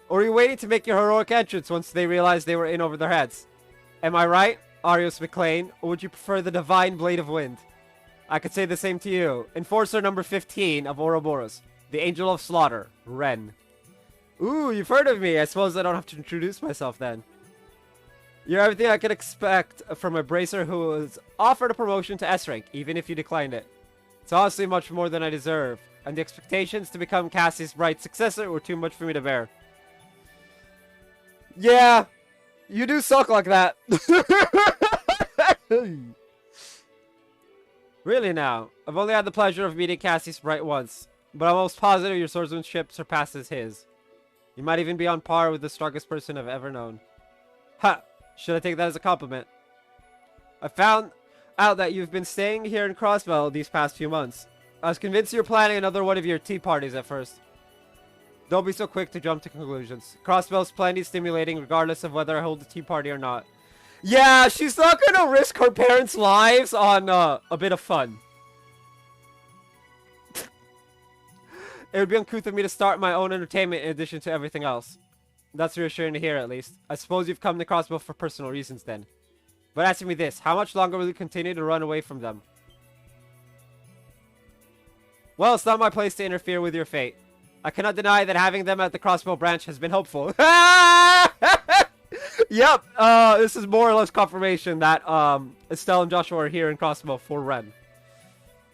Or are you waiting to make your heroic entrance once they realized they were in over their heads? Am I right, Arius McLean? Or would you prefer the Divine Blade of Wind? I could say the same to you. Enforcer number 15 of Ouroboros. The Angel of Slaughter. Ren. Ooh, you've heard of me. I suppose I don't have to introduce myself then. You're everything I could expect from a bracer who was offered a promotion to S-rank, even if you declined it. It's honestly much more than I deserve. And the expectations to become Cassie's bright successor were too much for me to bear. Yeah, you do suck like that. Really now, I've only had the pleasure of meeting Cassie's bright once, but I'm almost positive your swordsmanship surpasses his. You might even be on par with the strongest person I've ever known. Ha! Should I take that as a compliment? I found out that you've been staying here in Crossbell these past few months. I was convinced you were planning another one of your tea parties at first. Don't be so quick to jump to conclusions. Crossbell's plenty stimulating regardless of whether I hold a tea party or not. Yeah, she's not gonna risk her parents' lives on a bit of fun. It would be uncouth of me to start my own entertainment in addition to everything else. That's reassuring to hear, at least. I suppose you've come to Crossbow for personal reasons, then. But answer me this. How much longer will you continue to run away from them? Well, it's not my place to interfere with your fate. I cannot deny that having them at the Crossbow branch has been helpful. Yep. This is more or less confirmation that Estelle and Joshua are here in Crossbow for Ren.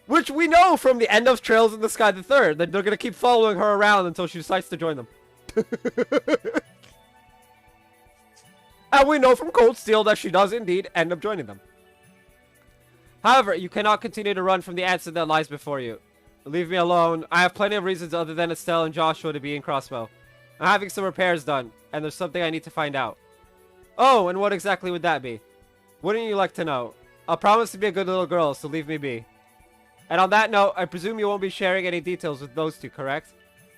Which we know from the end of Trails in the Sky the Third, that they're going to keep following her around until she decides to join them. And we know from Cold Steel that she does indeed end up joining them. However, you cannot continue to run from the answer that lies before you. Leave me alone. I have plenty of reasons other than Estelle and Joshua to be in Crossbow. I'm having some repairs done, and there's something I need to find out. Oh, and what exactly would that be? Wouldn't you like to know? I'll promise to be a good little girl, so leave me be. And on that note, I presume you won't be sharing any details with those two, correct?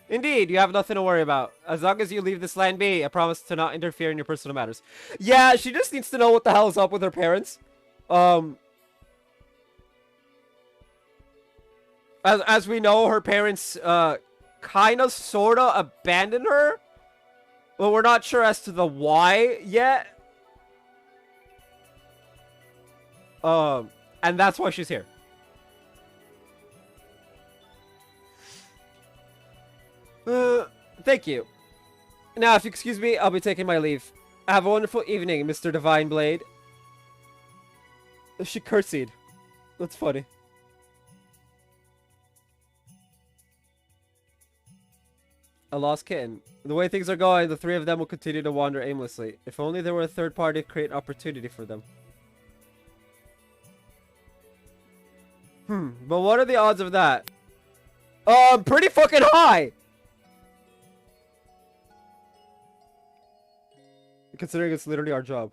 Indeed, you have nothing to worry about. As long as you leave this land be, I promise to not interfere in your personal matters. Yeah, she just needs to know what the hell is up with her parents. As we know, her parents, kinda, sorta abandoned her. But we're not sure as to the why yet. And that's why she's here. Thank you. Now, if you excuse me, I'll be taking my leave. Have a wonderful evening, Mr. Divine Blade. She curtsied. That's funny. A lost kitten. The way things are going, the three of them will continue to wander aimlessly. If only there were a third party to create opportunity for them. But what are the odds of that? Pretty fucking high! Considering it's literally our job.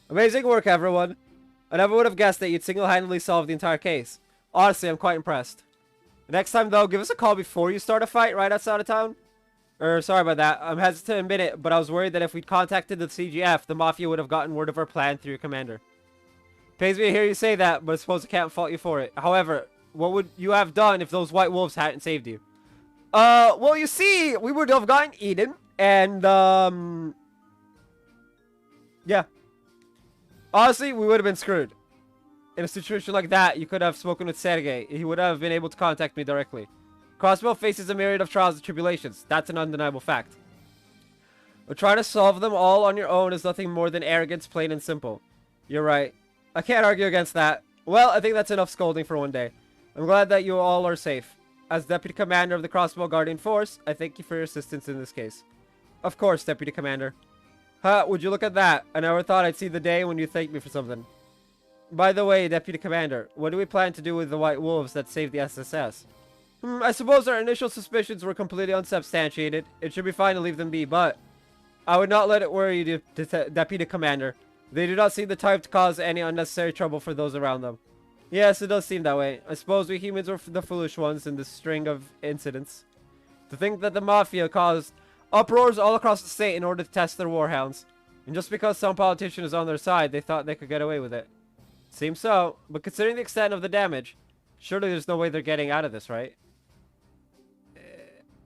Amazing work, everyone. I never would have guessed that you'd single-handedly solve the entire case. Honestly, I'm quite impressed. Next time, though, give us a call before you start a fight right outside of town. Sorry about that. I'm hesitant to admit it, but I was worried that if we'd contacted the CGF, the Mafia would have gotten word of our plan through your commander. Pains me to hear you say that, but I suppose I can't fault you for it. However, what would you have done if those white wolves hadn't saved you? Well, you see, we would have gotten Eden, and, yeah. Honestly, we would have been screwed. In a situation like that, you could have spoken with Sergei. He would have been able to contact me directly. Crossbow faces a myriad of trials and tribulations. That's an undeniable fact. But trying to solve them all on your own is nothing more than arrogance, plain and simple. You're right. I can't argue against that. Well, I think that's enough scolding for one day. I'm glad that you all are safe. As Deputy Commander of the Crossbow Guardian Force, I thank you for your assistance in this case. Of course, Deputy Commander. Would you look at that? I never thought I'd see the day when you thanked me for something. By the way, Deputy Commander, what do we plan to do with the White Wolves that saved the SSS? I suppose our initial suspicions were completely unsubstantiated. It should be fine to leave them be, but I would not let it worry you, Deputy Commander. They do not seem the type to cause any unnecessary trouble for those around them. Yes, it does seem that way. I suppose we humans were the foolish ones in this string of incidents. To think that the Mafia caused uproars all across the state in order to test their warhounds. And just because some politician is on their side, they thought they could get away with it. Seems so, but considering the extent of the damage, surely there's no way they're getting out of this, right?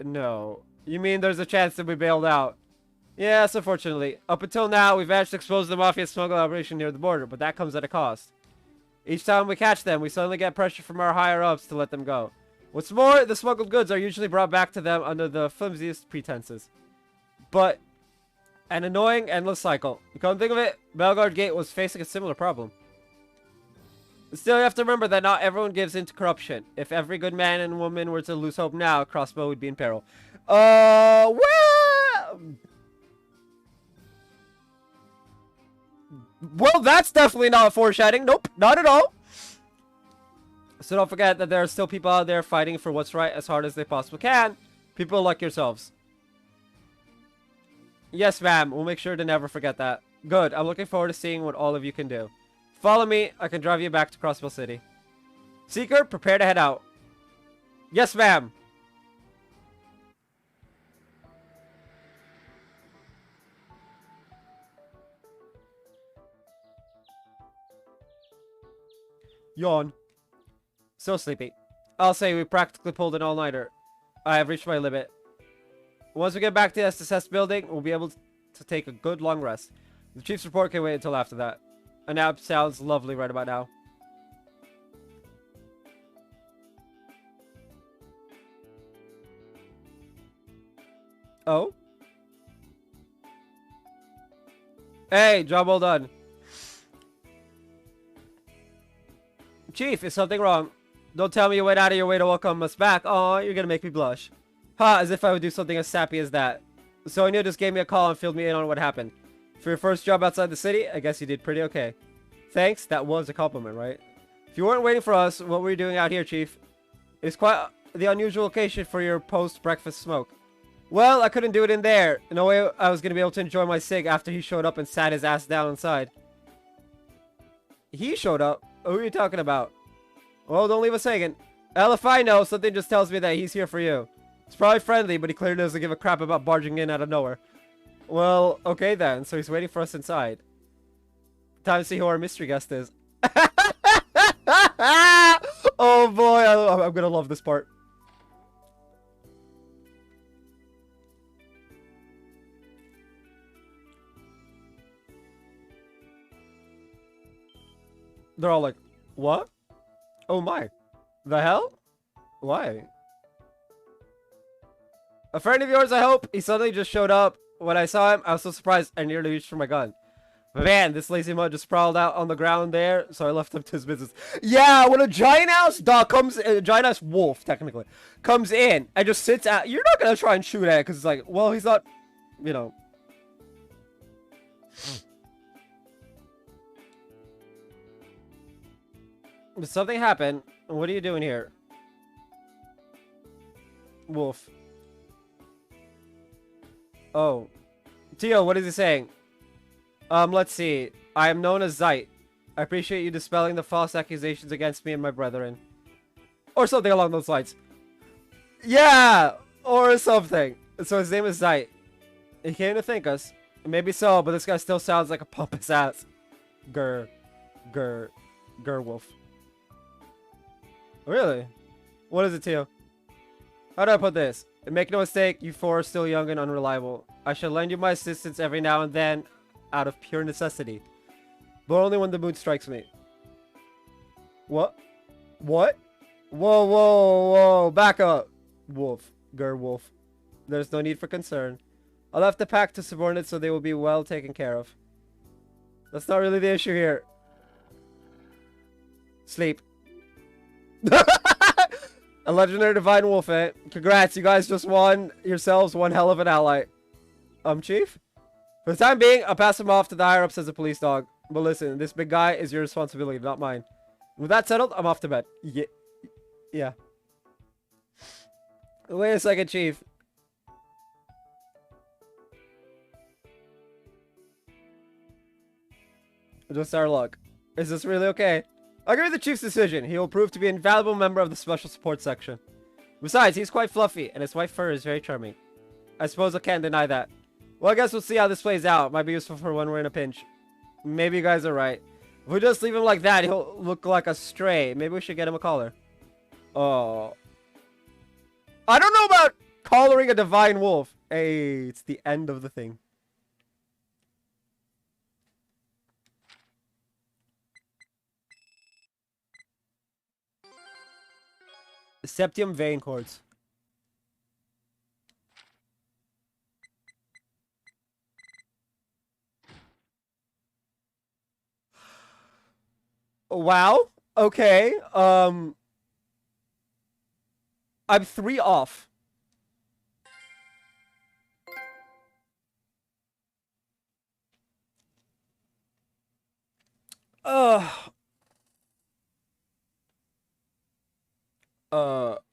No. You mean there's a chance that we bailed out? Yes, unfortunately. Up until now, we've managed to expose the Mafia smuggling operation near the border, but that comes at a cost. Each time we catch them, we suddenly get pressure from our higher-ups to let them go. What's more, the smuggled goods are usually brought back to them under the flimsiest pretenses. But an annoying, endless cycle. Come to think of it, Bellegarde Gate was facing a similar problem. Still, you have to remember that not everyone gives in to corruption. If every good man and woman were to lose hope now, Crossbow would be in peril. Well... Well, that's definitely not foreshadowing. Nope, not at all. So don't forget that there are still people out there fighting for what's right as hard as they possibly can. People like yourselves. Yes, ma'am. We'll make sure to never forget that. Good. I'm looking forward to seeing what all of you can do. Follow me. I can drive you back to Crossbow City. Seeker, prepare to head out. Yes, ma'am. Yawn. So sleepy. I'll say we practically pulled an all-nighter. I have reached my limit. Once we get back to the SSS building, we'll be able to take a good long rest. The chief's report can wait until after that. A nap sounds lovely right about now. Oh? Hey, job well done. Chief, is something wrong? Don't tell me you went out of your way to welcome us back. Oh, you're gonna make me blush. Ha, as if I would do something as sappy as that. Sonia just gave me a call and filled me in on what happened. For your first job outside the city, I guess you did pretty okay. Thanks, that was a compliment, right? If you weren't waiting for us, what were you doing out here, Chief? It's quite the unusual occasion for your post-breakfast smoke. Well, I couldn't do it in there. No way I was gonna be able to enjoy my cig after he showed up and sat his ass down inside. He showed up? Who are you talking about? Well, don't leave us hanging. Hell, if I know, something just tells me that he's here for you. It's probably friendly, but he clearly doesn't give a crap about barging in out of nowhere. Well, okay then. So he's waiting for us inside. Time to see who our mystery guest is. Oh boy, I'm gonna love this part. They're all like, what? Oh my. The hell? Why? A friend of yours, I hope? He suddenly just showed up. When I saw him, I was so surprised I nearly reached for my gun. But man, this lazy mud just sprawled out on the ground there, so I left him to his business. Yeah, when a giant ass dog comes, a giant ass wolf, technically, comes in and just sits out, you're not gonna try and shoot at it, because it's like, well, he's not, you know. Did something happen? What are you doing here? Wolf. Oh. Tio, what is he saying? Let's see. I am known as Zeit. I appreciate you dispelling the false accusations against me and my brethren. Or something along those lines. Yeah! Or something. So his name is Zeit. He came to thank us. Maybe so, but this guy still sounds like a pompous ass. Grr. Wolf. Really? What is it, Tio? How do I put this? Make no mistake, you four are still young and unreliable. I shall lend you my assistance every now and then, out of pure necessity. But only when the mood strikes me. What? What? Whoa. Back up. Wolf. Wolf. There's no need for concern. I'll have the pack to subordinates so they will be well taken care of. That's not really the issue here. Sleep. A legendary divine wolf, eh? Congrats, you guys just won yourselves one hell of an ally. Chief? For the time being, I'll pass him off to the higher-ups as a police dog. But listen, this big guy is your responsibility, not mine. With that settled, I'm off to bed. Yeah. Wait a second, Chief. Just our luck. Is this really okay? I'll give you the Chief's decision. He will prove to be an invaluable member of the Special Support Section. Besides, he's quite fluffy, and his white fur is very charming. I suppose I can't deny that. Well, I guess we'll see how this plays out. Might be useful for when we're in a pinch. Maybe you guys are right. If we just leave him like that, he'll look like a stray. Maybe we should get him a collar. Oh. I don't know about collaring a divine wolf. Hey, it's the end of the thing. Septium vein quartz. Wow. Okay. I'm 3 off.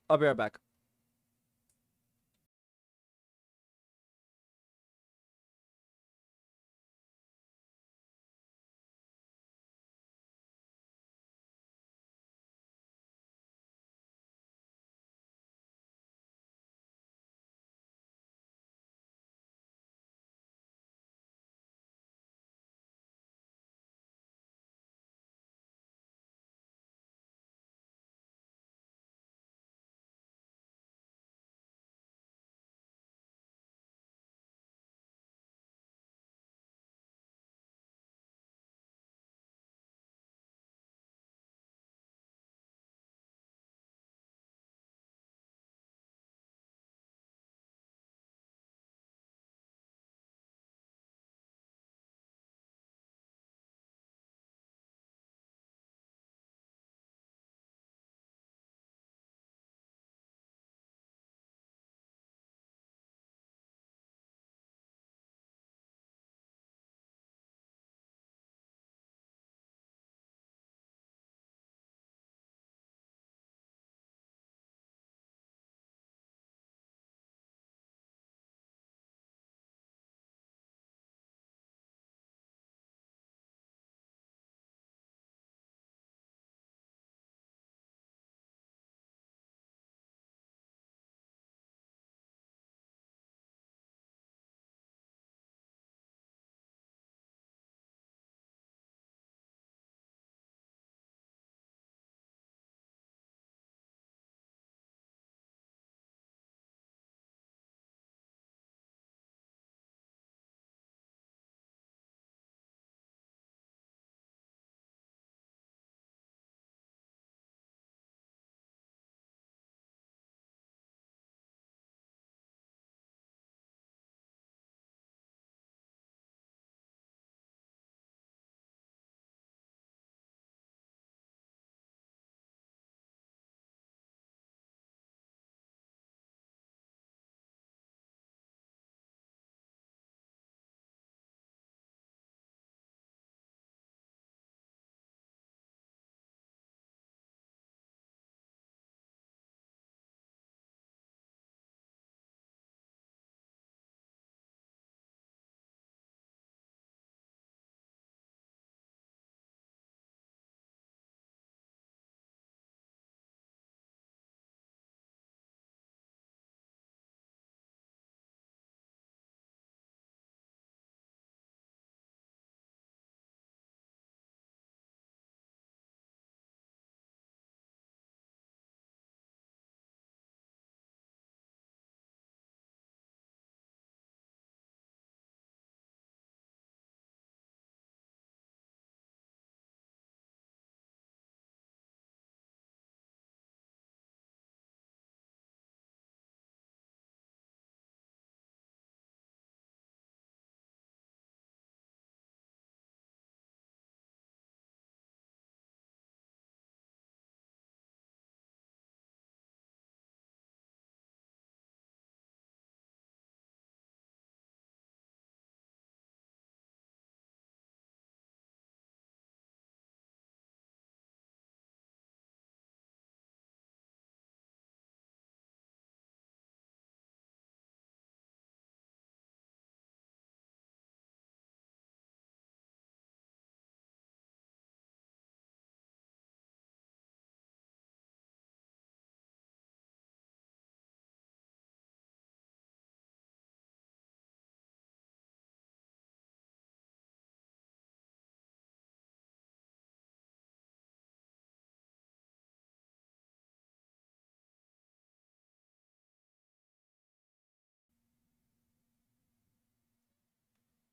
I'll be right back.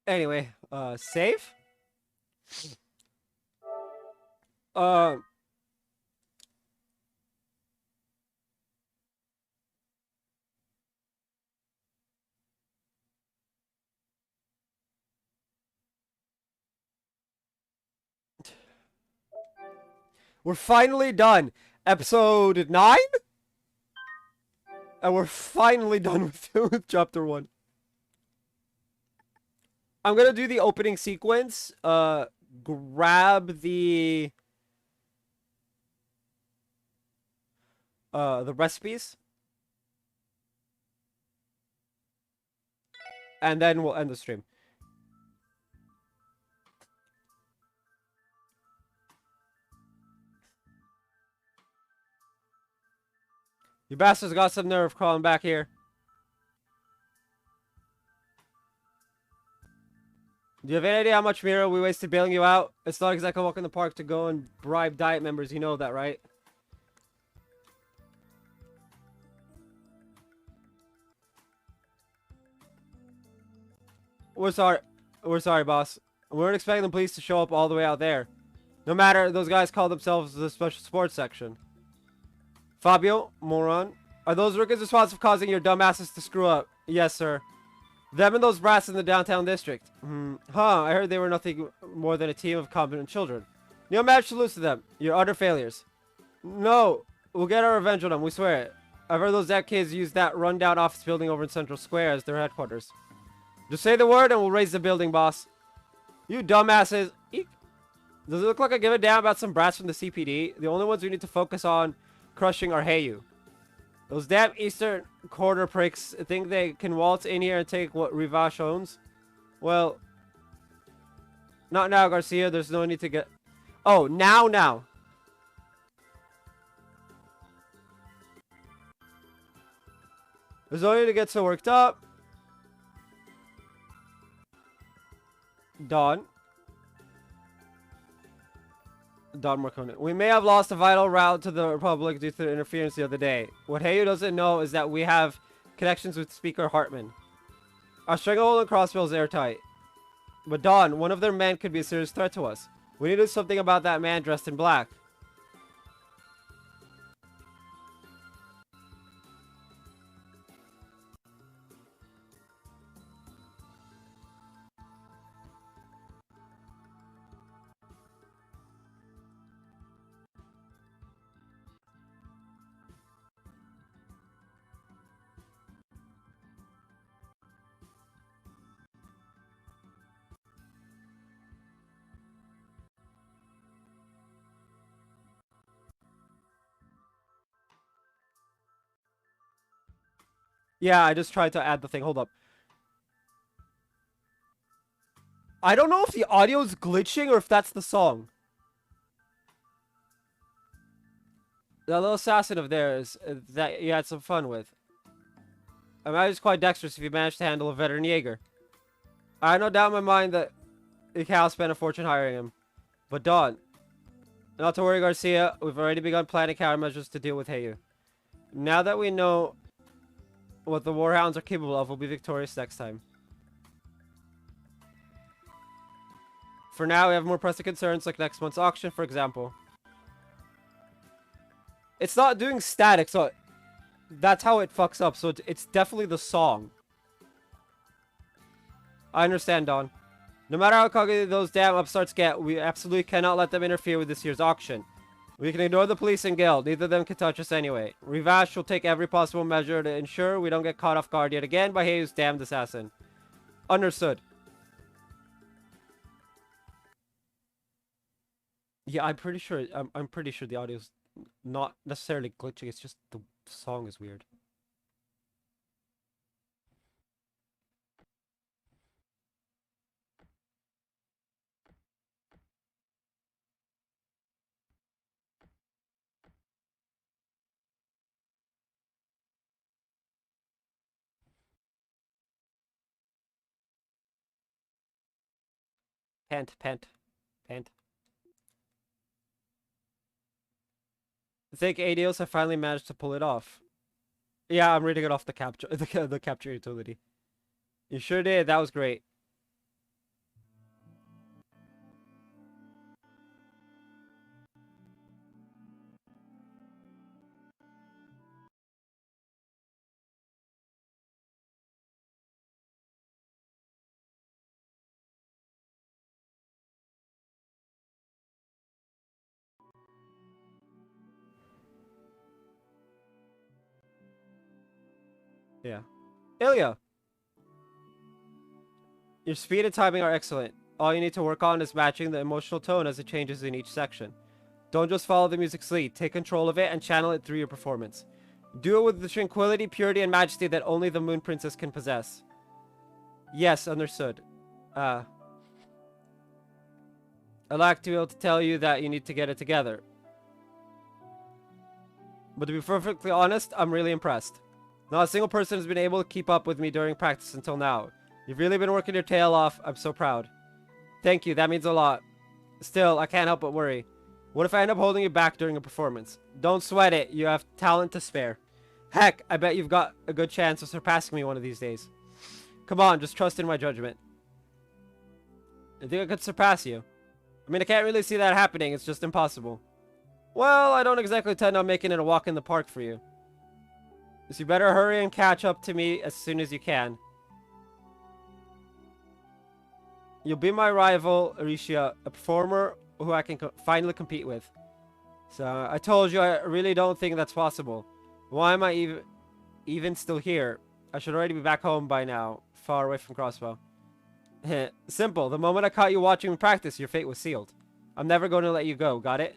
Anyway, save? Uh, we're finally done. Episode 9? And we're finally done with chapter 1. I'm gonna do the opening sequence. Grab the recipes. And then we'll end the stream. You bastards got some nerve crawling back here. Do you have any idea how much Mira we wasted bailing you out? It's not exactly a walk in the park to go and bribe diet members. You know that, right? We're sorry. We're sorry, boss. We weren't expecting the police to show up all the way out there. No matter, those guys call themselves the special sports section. Fabio, moron. Are those rookies responsible for causing your dumbasses to screw up? Yes, sir. Them and those brats in the downtown district. Huh, I heard they were nothing more than a team of competent children. Neil managed to lose to them. You're utter failures. No, we'll get our revenge on them, we swear it. I've heard those dead kids use that rundown office building over in Central Square as their headquarters. Just say the word and we'll raise the building, boss. You dumbasses. Eek. Does it look like I give a damn about some brats from the CPD? The only ones we need to focus on crushing are Heyu. Those damn Eastern Quarter pricks think they can waltz in here and take what Rivash owns? Well, not now, Garcia. There's no need to get... Oh, now. There's no need to get so worked up. Don Marconi. We may have lost a vital route to the Republic due to the interference the other day. What Heyu doesn't know is that we have connections with Speaker Hartman. Our stranglehold and crossbow is airtight. But Don, one of their men could be a serious threat to us. We need to do something about that man dressed in black. Yeah, I just tried to add the thing. Hold up. I don't know if the audio is glitching or if that's the song. That little assassin of theirs that you had some fun with. I imagine he's quite dexterous if you managed to handle a veteran Jaeger. I have no doubt in my mind that Cal spent a fortune hiring him. But Don, not to worry, Garcia. We've already begun planning countermeasures to deal with Heyu. Now that we know what the Warhounds are capable of, we'll be victorious next time. For now, we have more pressing concerns like next month's auction, for example. It's not doing static, so that's how it fucks up. So it's definitely the song. I understand, Don. No matter how cocky those damn upstarts get, we absolutely cannot let them interfere with this year's auction. We can ignore the police and guild. Neither of them can touch us anyway. Rivash will take every possible measure to ensure we don't get caught off guard yet again by Heyu's damned assassin. Understood. Yeah, I'm pretty sure the audio's not necessarily glitching, it's just the song is weird. Pant. I think ADOs have finally managed to pull it off. Yeah, I'm reading it off the capture the capture utility. You sure did. That was great. Yeah. Ilya, your speed and timing are excellent. All you need to work on is matching the emotional tone as it changes in each section. Don't just follow the music's lead. Take control of it and channel it through your performance. Do it with the tranquility, purity, and majesty that only the Moon Princess can possess. Yes, understood. I'd like to be able to tell you that you need to get it together. But to be perfectly honest, I'm really impressed. Not a single person has been able to keep up with me during practice until now. You've really been working your tail off. I'm so proud. Thank you, that means a lot. Still, I can't help but worry. What if I end up holding you back during a performance? Don't sweat it, you have talent to spare. Heck, I bet you've got a good chance of surpassing me one of these days. Come on, just trust in my judgment. I think I could surpass you. I mean, I can't really see that happening, it's just impossible. Well, I don't exactly intend on making it a walk in the park for you. So you better hurry and catch up to me as soon as you can. You'll be my rival, Arisha, a performer who I can finally compete with. So, I told you I really don't think that's possible. Why am I even still here? I should already be back home by now, far away from Crossbow. Simple. The moment I caught you watching me practice, your fate was sealed. I'm never going to let you go, got it?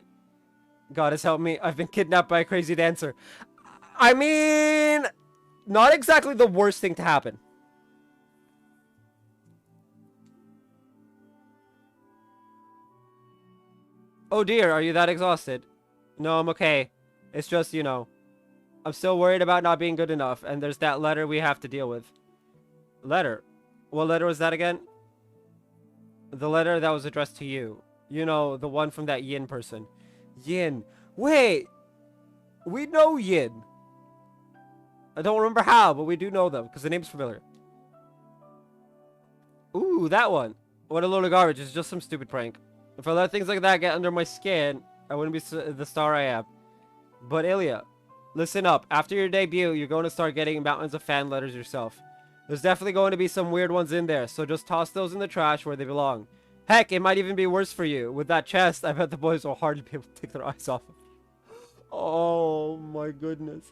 God has helped me. I've been kidnapped by a crazy dancer. I mean, not exactly the worst thing to happen. Oh dear, are you that exhausted? No, I'm okay. It's just, you know, I'm still worried about not being good enough, and there's that letter we have to deal with. Letter? What letter was that again? The letter that was addressed to you. You know, the one from that Yin person. Yin. Wait! We know Yin. I don't remember how, but we do know them, because the name's familiar. Ooh, that one. What a load of garbage. It's just some stupid prank. If I let things like that get under my skin, I wouldn't be the star I am. But Ilya, listen up. After your debut, you're going to start getting mountains of fan letters yourself. There's definitely going to be some weird ones in there, so just toss those in the trash where they belong. Heck, it might even be worse for you. With that chest, I bet the boys will hardly be able to take their eyes off of you. Oh my goodness.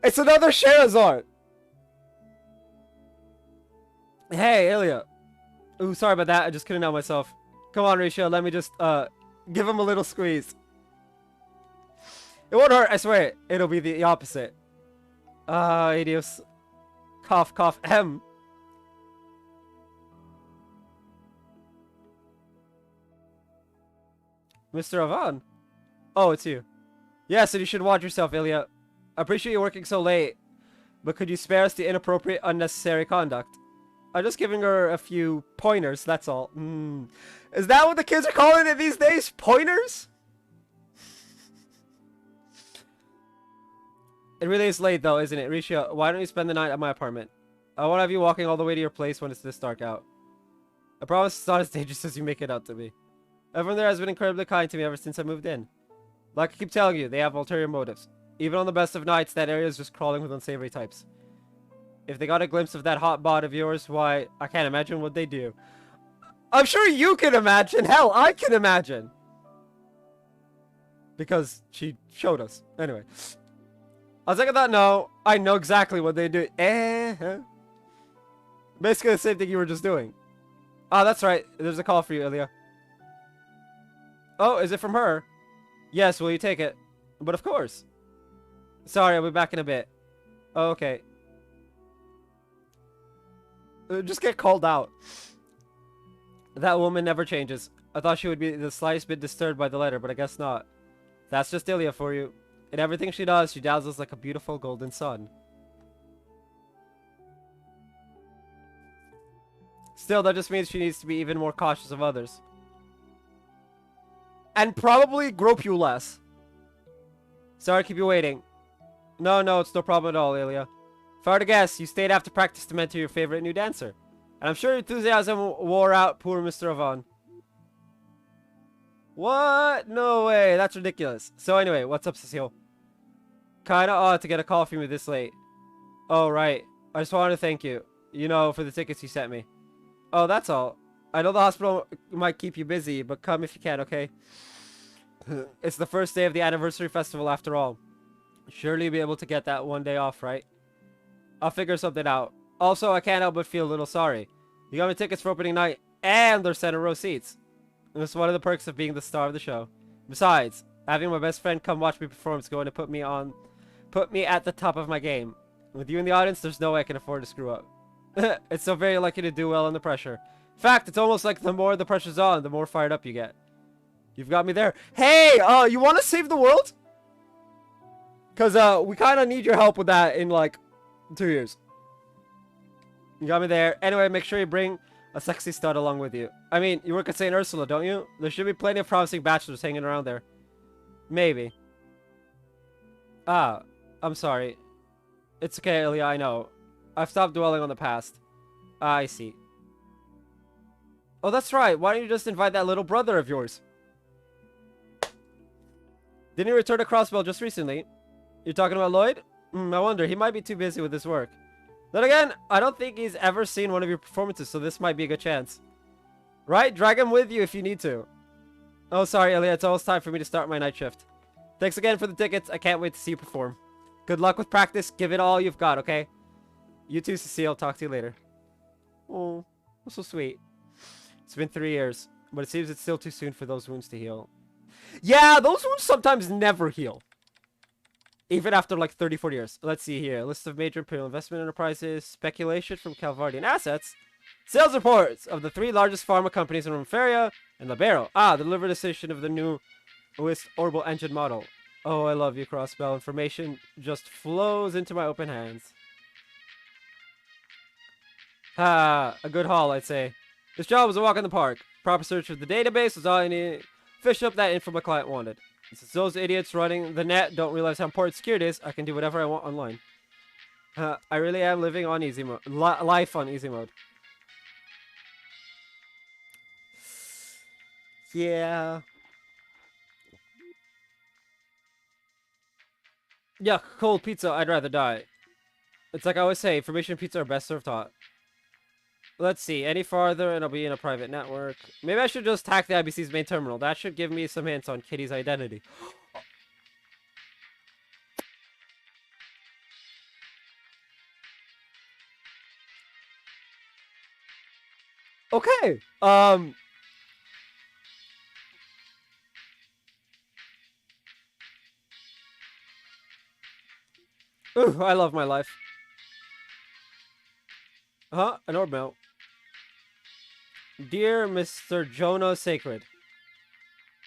It's another Sherazard! Hey, Ilya. Ooh, sorry about that. I just couldn't help myself. Come on, Risha. Let me just, give him a little squeeze. It won't hurt, I swear. It'll be the opposite. Idios. Cough, cough, ahem. Mr. Avan? Oh, it's you. Yes, and you should watch yourself, Ilya. I appreciate you working so late, but could you spare us the inappropriate, unnecessary conduct? I'm just giving her a few pointers, that's all. Is that what the kids are calling it these days? Pointers? It really is late though, isn't it? Risha, why don't you spend the night at my apartment? I won't have you walking all the way to your place when it's this dark out. I promise it's not as dangerous as you make it out to be. Everyone there has been incredibly kind to me ever since I moved in. Like I keep telling you, they have ulterior motives. Even on the best of nights, that area is just crawling with unsavory types. If they got a glimpse of that hot bod of yours, why, I can't imagine what they do. I'm sure you can imagine! Hell, I can imagine! Because she showed us. Anyway. I was like, I thought, no, I know exactly what they do. Basically the same thing you were just doing. Oh, that's right. There's a call for you, Ilya. Oh, is it from her? Yes, will you take it? But of course. Sorry, I'll be back in a bit. Oh, okay. Just get called out. That woman never changes. I thought she would be the slightest bit disturbed by the letter, but I guess not. That's just Ilya for you. In everything she does, she dazzles like a beautiful golden sun. Still, that just means she needs to be even more cautious of others. And probably grope you less. Sorry to keep you waiting. No, it's no problem at all, Ilya. If I were to guess, you stayed after practice to mentor your favorite new dancer. And I'm sure your enthusiasm wore out poor Mr. Avan. What? No way, that's ridiculous. So anyway, what's up, Cecile? Kinda odd to get a call from you this late. Oh, right. I just wanted to thank you. You know, for the tickets you sent me. Oh, that's all. I know the hospital might keep you busy, but come if you can, okay? It's the first day of the anniversary festival after all. Surely you'll be able to get that one day off, right? I'll figure something out. Also, I can't help but feel a little sorry. You got me tickets for opening night, and they're center row seats. And it's one of the perks of being the star of the show. Besides, having my best friend come watch me perform is going to put me at the top of my game. With you in the audience, there's no way I can afford to screw up. It's so very lucky to do well under pressure. In fact, it's almost like the more the pressure's on, the more fired up you get. You've got me there. Hey, you want to save the world? Because, we kind of need your help with that in, like, 2 years. You got me there. Anyway, make sure you bring a sexy stud along with you. I mean, you work at St. Ursula, don't you? There should be plenty of promising bachelors hanging around there. Maybe. Ah, I'm sorry. It's okay, Ilya, I know. I've stopped dwelling on the past. Ah, I see. Oh, that's right. Why don't you just invite that little brother of yours? Didn't he return to Crossbell just recently? You're talking about Lloyd? I wonder. He might be too busy with his work. Then again, I don't think he's ever seen one of your performances, so this might be a good chance. Right? Drag him with you if you need to. Oh, sorry, Ilya. It's almost time for me to start my night shift. Thanks again for the tickets. I can't wait to see you perform. Good luck with practice. Give it all you've got, okay? You too, Cecile. Talk to you later. Oh, that's so sweet. It's been 3 years, but it seems it's still too soon for those wounds to heal. Yeah, those wounds sometimes never heal. Even after like 30, 40 years. Let's see here. List of major Imperial investment enterprises. Speculation from Calvardian assets. Sales reports of the 3 largest pharma companies in Romefaria and Libero. Ah, the delivered edition of the new OIST Orbital engine model. Oh, I love you, Crossbell. Information just flows into my open hands. Ah, a good haul, I'd say. This job was a walk in the park. Proper search of the database was all I needed. Fish up that info my client wanted. Since those idiots running the net don't realize how important security is, I can do whatever I want online. I really am living on easy mode. Life on easy mode. Yeah. Yuck, cold pizza, I'd rather die. It's like I always say, information pizza are best served hot. Let's see, any farther and I'll be in a private network. Maybe I should just hack the IBC's main terminal. That should give me some hints on Kitty's identity. Okay, ooh, I love my life. An orb mount. Dear Mr. Jonah Sacred,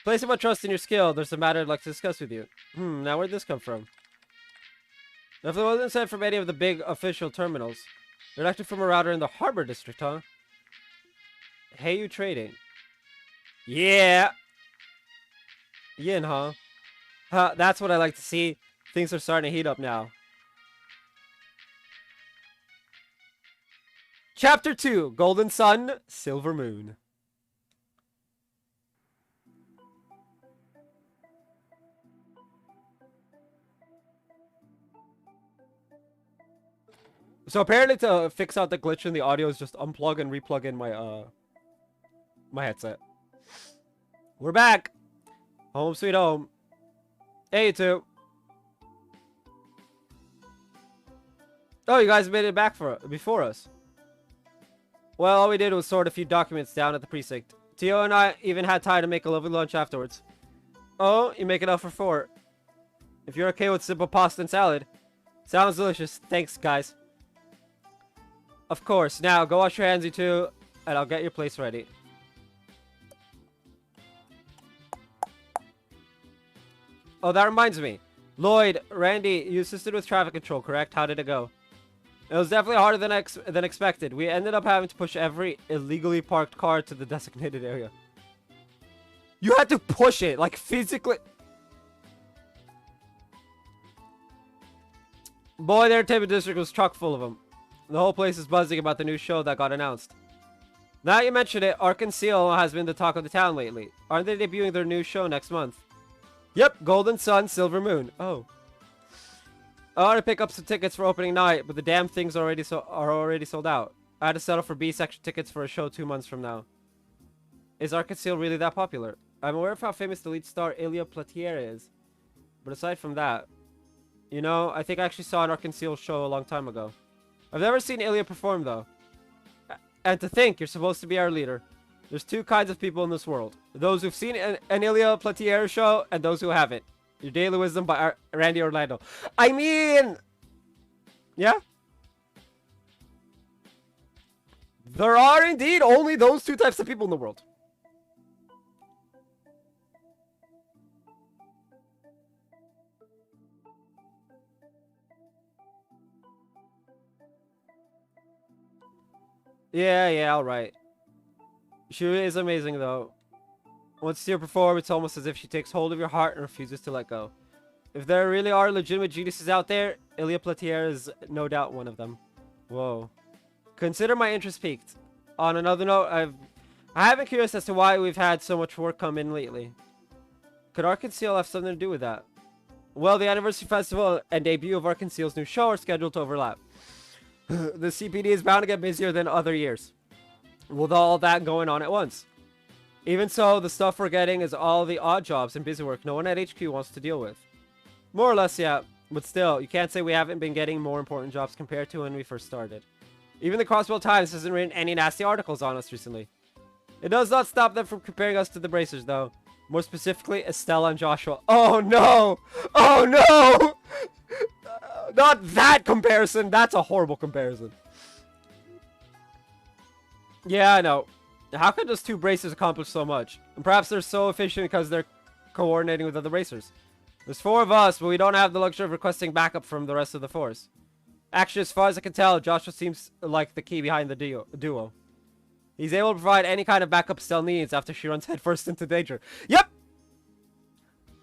placing my trust in your skill, there's a matter I'd like to discuss with you. Now where'd this come from? If it wasn't sent from any of the big official terminals, they're actually from a router in the Harbor District, huh? Hey, you trading? Yeah! Yin, huh? That's what I like to see. Things are starting to heat up now. Chapter 2, Golden Sun, Silver Moon. So apparently to fix out the glitch in the audio is just unplug and replug in my my headset. We're back. Home sweet home. Hey, you two. Oh, you guys made it back before us. Well, all we did was sort a few documents down at the precinct. Tio and I even had time to make a lovely lunch afterwards. Oh, you make enough for 4. If you're okay with simple pasta and salad. Sounds delicious. Thanks, guys. Of course. Now, go wash your hands, you two, and I'll get your place ready. Oh, that reminds me. Lloyd, Randy, you assisted with traffic control, correct? How did it go? It was definitely harder than expected. We ended up having to push every illegally parked car to the designated area. You had to push it, like physically. Boy, the entertainment district was chock full of them. The whole place is buzzing about the new show that got announced. Now you mention it, Ark & Seal has been the talk of the town lately. Aren't they debuting their new show next month? Yep, Golden Sun, Silver Moon. Oh. I want to pick up some tickets for opening night, but the damn things are already sold out. I had to settle for B section tickets for a show 2 months from now. Is Ark & Seal really that popular? I'm aware of how famous the lead star Ilya Platier is. But aside from that, you know, I think I actually saw an Arc-en-Ciel show a long time ago. I've never seen Ilya perform, though. And to think, you're supposed to be our leader. There's two kinds of people in this world. Those who've seen an Ilya Platier show, and those who haven't. Your Daily Wisdom by Randy Orlando. I mean... Yeah? There are indeed only those two types of people in the world. Yeah, alright. She is amazing, though. Once you see her perform, it's almost as if she takes hold of your heart and refuses to let go. If there really are legitimate geniuses out there, Ilya Platier is no doubt one of them. Whoa. Consider my interest peaked. On another note, I have been curious as to why we've had so much work come in lately. Could Arc-en-Ciel have something to do with that? Well, the anniversary festival and debut of Arc-en-Ciel's new show are scheduled to overlap. The CPD is bound to get busier than other years, with all that going on at once. Even so, the stuff we're getting is all the odd jobs and busy work no one at HQ wants to deal with. More or less, yeah. But still, you can't say we haven't been getting more important jobs compared to when we first started. Even the Crossbell Times hasn't written any nasty articles on us recently. It does not stop them from comparing us to the Bracers, though. More specifically, Estella and Joshua. Oh no! Oh no! Not that comparison! That's a horrible comparison. Yeah, I know. How could just two Bracers accomplish so much? And perhaps they're so efficient because they're coordinating with other Bracers. There's 4 of us, but we don't have the luxury of requesting backup from the rest of the force. Actually, as far as I can tell, Joshua seems like the key behind the duo. He's able to provide any kind of backup Estelle needs after she runs headfirst into danger. Yep!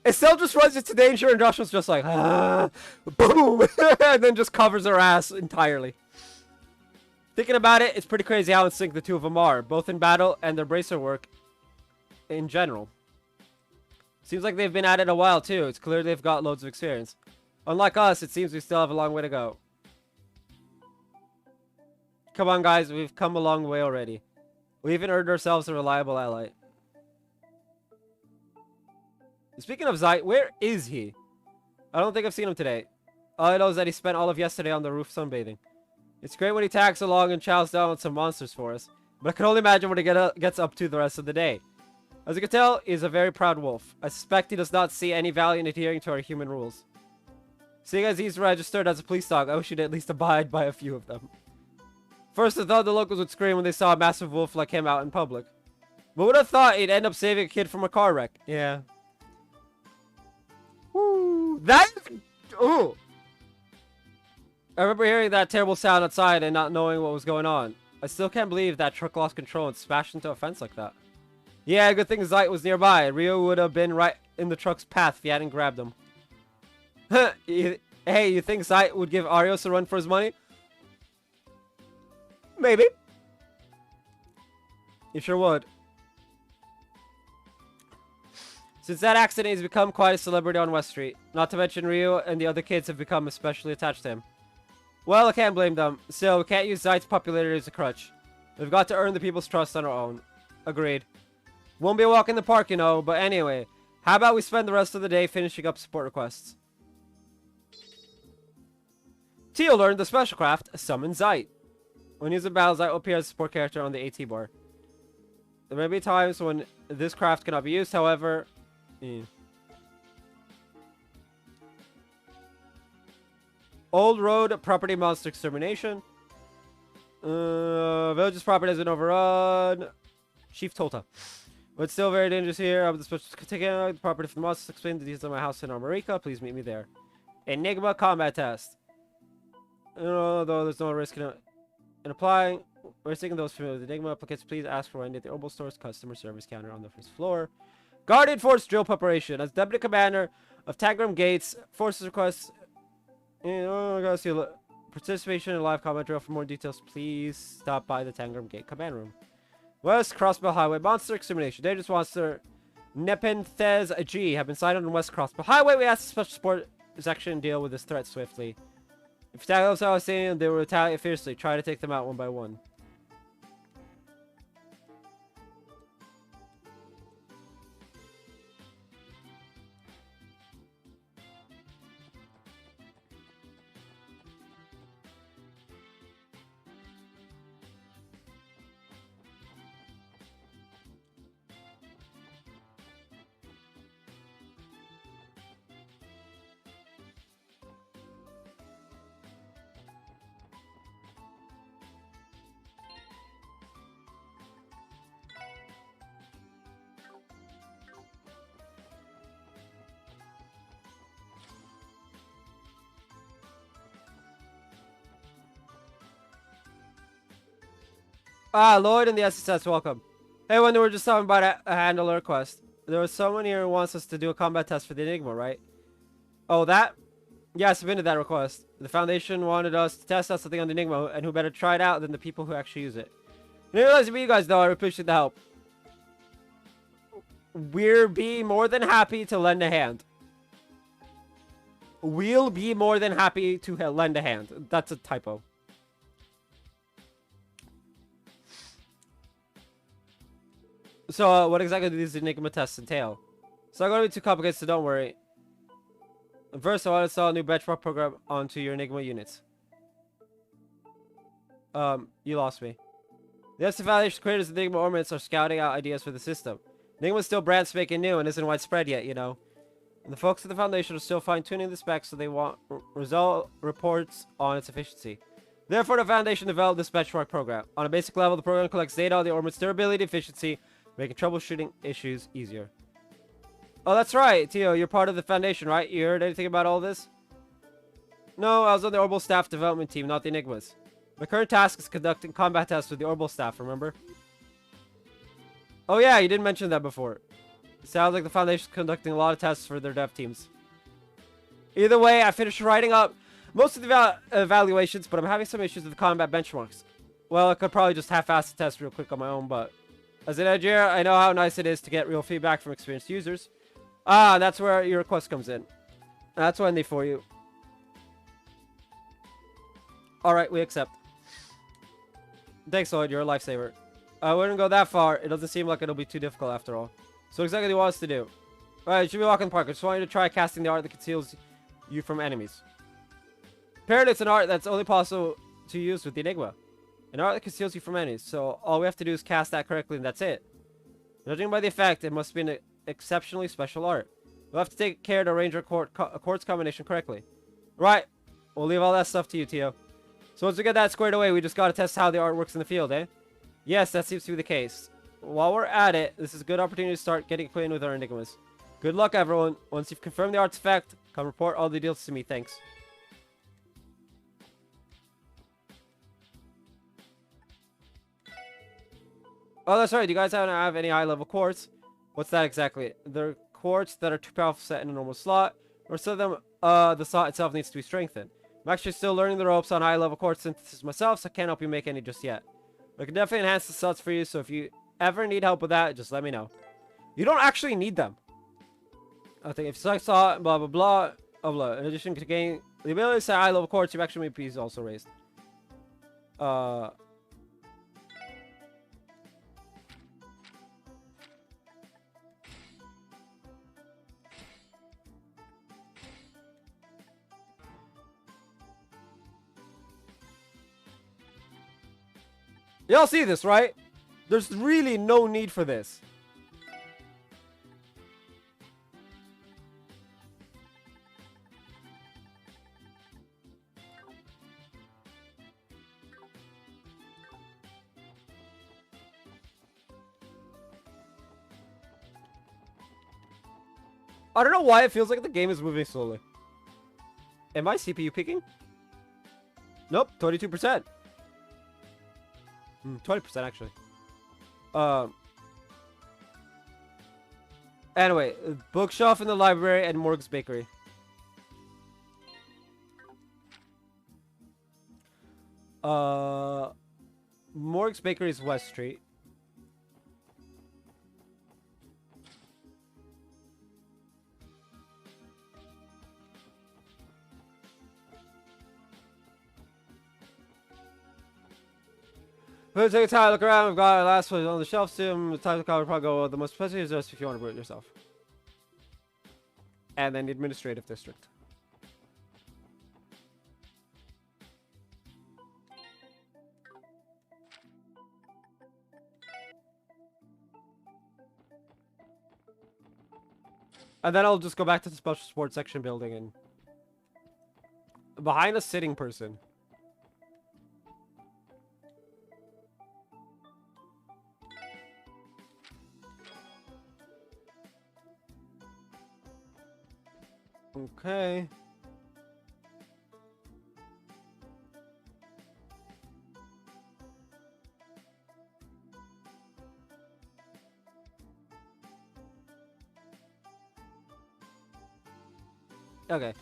Estelle just runs into danger and Joshua's just like, ah, boom! And then just covers her ass entirely. Thinking about it, it's pretty crazy how in sync the two of them are, both in battle and their Bracer work in general. Seems like they've been at it a while too. It's clear they've got loads of experience. Unlike us, it seems we still have a long way to go. Come on guys, we've come a long way already. We even earned ourselves a reliable ally. Speaking of Zeit, where is he? I don't think I've seen him today. All I know is that he spent all of yesterday on the roof sunbathing. It's great when he tags along and chows down on some monsters for us, but I can only imagine what he gets up to the rest of the day. As you can tell, he's a very proud wolf. I suspect he does not see any value in adhering to our human rules. Seeing as he's registered as a police dog, I wish he'd at least abide by a few of them. First, I thought the locals would scream when they saw a massive wolf like him out in public. But would have thought he'd end up saving a kid from a car wreck. Yeah. Woo. That is... Ooh. I remember hearing that terrible sound outside and not knowing what was going on. I still can't believe that truck lost control and smashed into a fence like that. Yeah, good thing Zeit was nearby. Rio would have been right in the truck's path if he hadn't grabbed him. Hey, you think Zeit would give Arios a run for his money? Maybe. You sure would. Since that accident, he's become quite a celebrity on West Street. Not to mention Rio and the other kids have become especially attached to him. Well, I can't blame them. Still, we can't use Zeit's popularity as a crutch. We've got to earn the people's trust on our own. Agreed. Won't be a walk in the park, you know, but anyway. How about we spend the rest of the day finishing up support requests? Teal learned the special craft, Summon Zeit. When used in battle, Zeit will appear as a support character on the AT bar. There may be times when this craft cannot be used, however... Old Road Property Monster Extermination. Village's property has been overrun. Chief Tolta. But still very dangerous here. I'm the special taking the property from the monsters. Explain the details of my house in Armorica. Please meet me there. Enigma combat test. Though there's no risk in applying. We're taking those familiar with Enigma applicants. Please ask for one at the Herbal Store's customer service counter on the first floor. Guardian Force drill preparation. As Deputy Commander of Tangram Gates, forces requests. Gotta see participation in live combat drill. For more details, please stop by the Tangram Gate command room. West Crossbell Highway monster extermination. Dangerous monster Nepenthes G have been sighted on West Crossbell Highway. We ask the special support section deal with this threat swiftly. If you tag those I was saying, they will retaliate fiercely. Try to take them out one by one. Ah, Lloyd and the SSS, welcome. Hey, when we were just talking about a handler request. There was someone here who wants us to do a combat test for the Enigma, right? Oh, that? Yeah, I submitted that request. The Foundation wanted us to test out something on the Enigma, and who better try it out than the people who actually use it. I didn't realize it'd be you guys, though. I appreciate the help. We'll be more than happy to lend a hand. We'll be more than happy to lend a hand. That's a typo. So, what exactly do these Enigma tests entail? It's not going to be too complicated, so don't worry. First, I want to install a new benchmark program onto your Enigma units. You lost me. The SC Foundation creators of Enigma ornaments are scouting out ideas for the system. Enigma's still brand spanking new and isn't widespread yet, you know. And the folks at the Foundation are still fine-tuning the specs, so they want result reports on its efficiency. Therefore, the Foundation developed this benchmark program. On a basic level, the program collects data on the ornament's durability and efficiency, making troubleshooting issues easier. Oh, that's right, Tio. You're part of the Foundation, right? You heard anything about all this? No, I was on the Orbital Staff Development Team, not the Enigmas. My current task is conducting combat tests with the Orbital Staff, remember? Oh yeah, you didn't mention that before. It sounds like the Foundation's conducting a lot of tests for their dev teams. Either way, I finished writing up most of the evaluations, but I'm having some issues with the combat benchmarks. Well, I could probably just half-ass the test real quick on my own, but as an engineer, I know how nice it is to get real feedback from experienced users. Ah, that's where your request comes in. That's Wendy for you. Alright, we accept. Thanks, Lloyd. You're a lifesaver. I wouldn't go that far. It doesn't seem like it'll be too difficult after all. So exactly what he wants to do. Alright, should be walking in the park. I just want you to try casting the art that conceals you from enemies. Apparently, it's an art that's only possible to use with the Enigma. An art that conceals you from enemies. So all we have to do is cast that correctly and that's it. Judging by the effect, it must be an exceptionally special art. We'll have to take care to arrange our quartz combination correctly. Right. We'll leave all that stuff to you, Tio. So once we get that squared away, we just gotta test how the art works in the field, eh? Yes, that seems to be the case. While we're at it, this is a good opportunity to start getting acquainted with our Enigmas. Good luck, everyone. Once you've confirmed the art's effect, come report all the deals to me. Thanks. Oh, that's right. You guys don't have any high-level quartz. What's that exactly? They're quartz that are too powerful set in a normal slot, or some of them, the slot itself needs to be strengthened. I'm actually still learning the ropes on high-level quartz synthesis myself, so I can't help you make any just yet. I can definitely enhance the slots for you, so if you ever need help with that, just let me know. You don't actually need them. I think if select slot, blah, blah, blah, blah, blah. In addition to gain the ability to set high-level quartz, your action MP is also raised. Y'all see this, right? There's really no need for this. I don't know why it feels like the game is moving slowly. Am I CPU peaking? Nope, 22%. 20% actually. Anyway, bookshelf in the library and Morg's bakery. Morg's bakery is West Street. We'll take a time, look around. We've got our last one on the shelf soon. The time to cover probably go. The most expensive is just if you want to brew it yourself. And then the administrative district. And then I'll just go back to the special sports section building and behind a sitting person. Okay. Okay.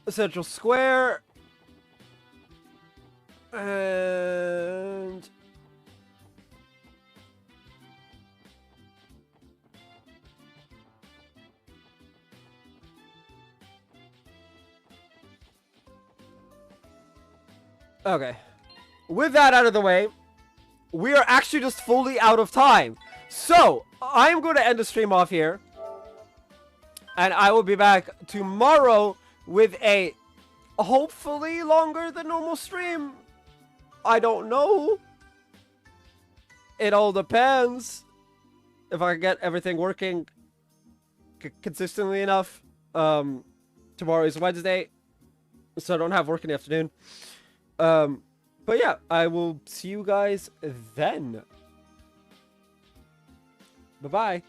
Central Square. And... okay. With that out of the way, we are actually just fully out of time. So, I'm going to end the stream off here. And I will be back tomorrow with a hopefully longer than normal stream. I don't know. It all depends. If I can get everything working consistently enough. Tomorrow is Wednesday, so I don't have work in the afternoon. But yeah, I will see you guys then. Bye-bye.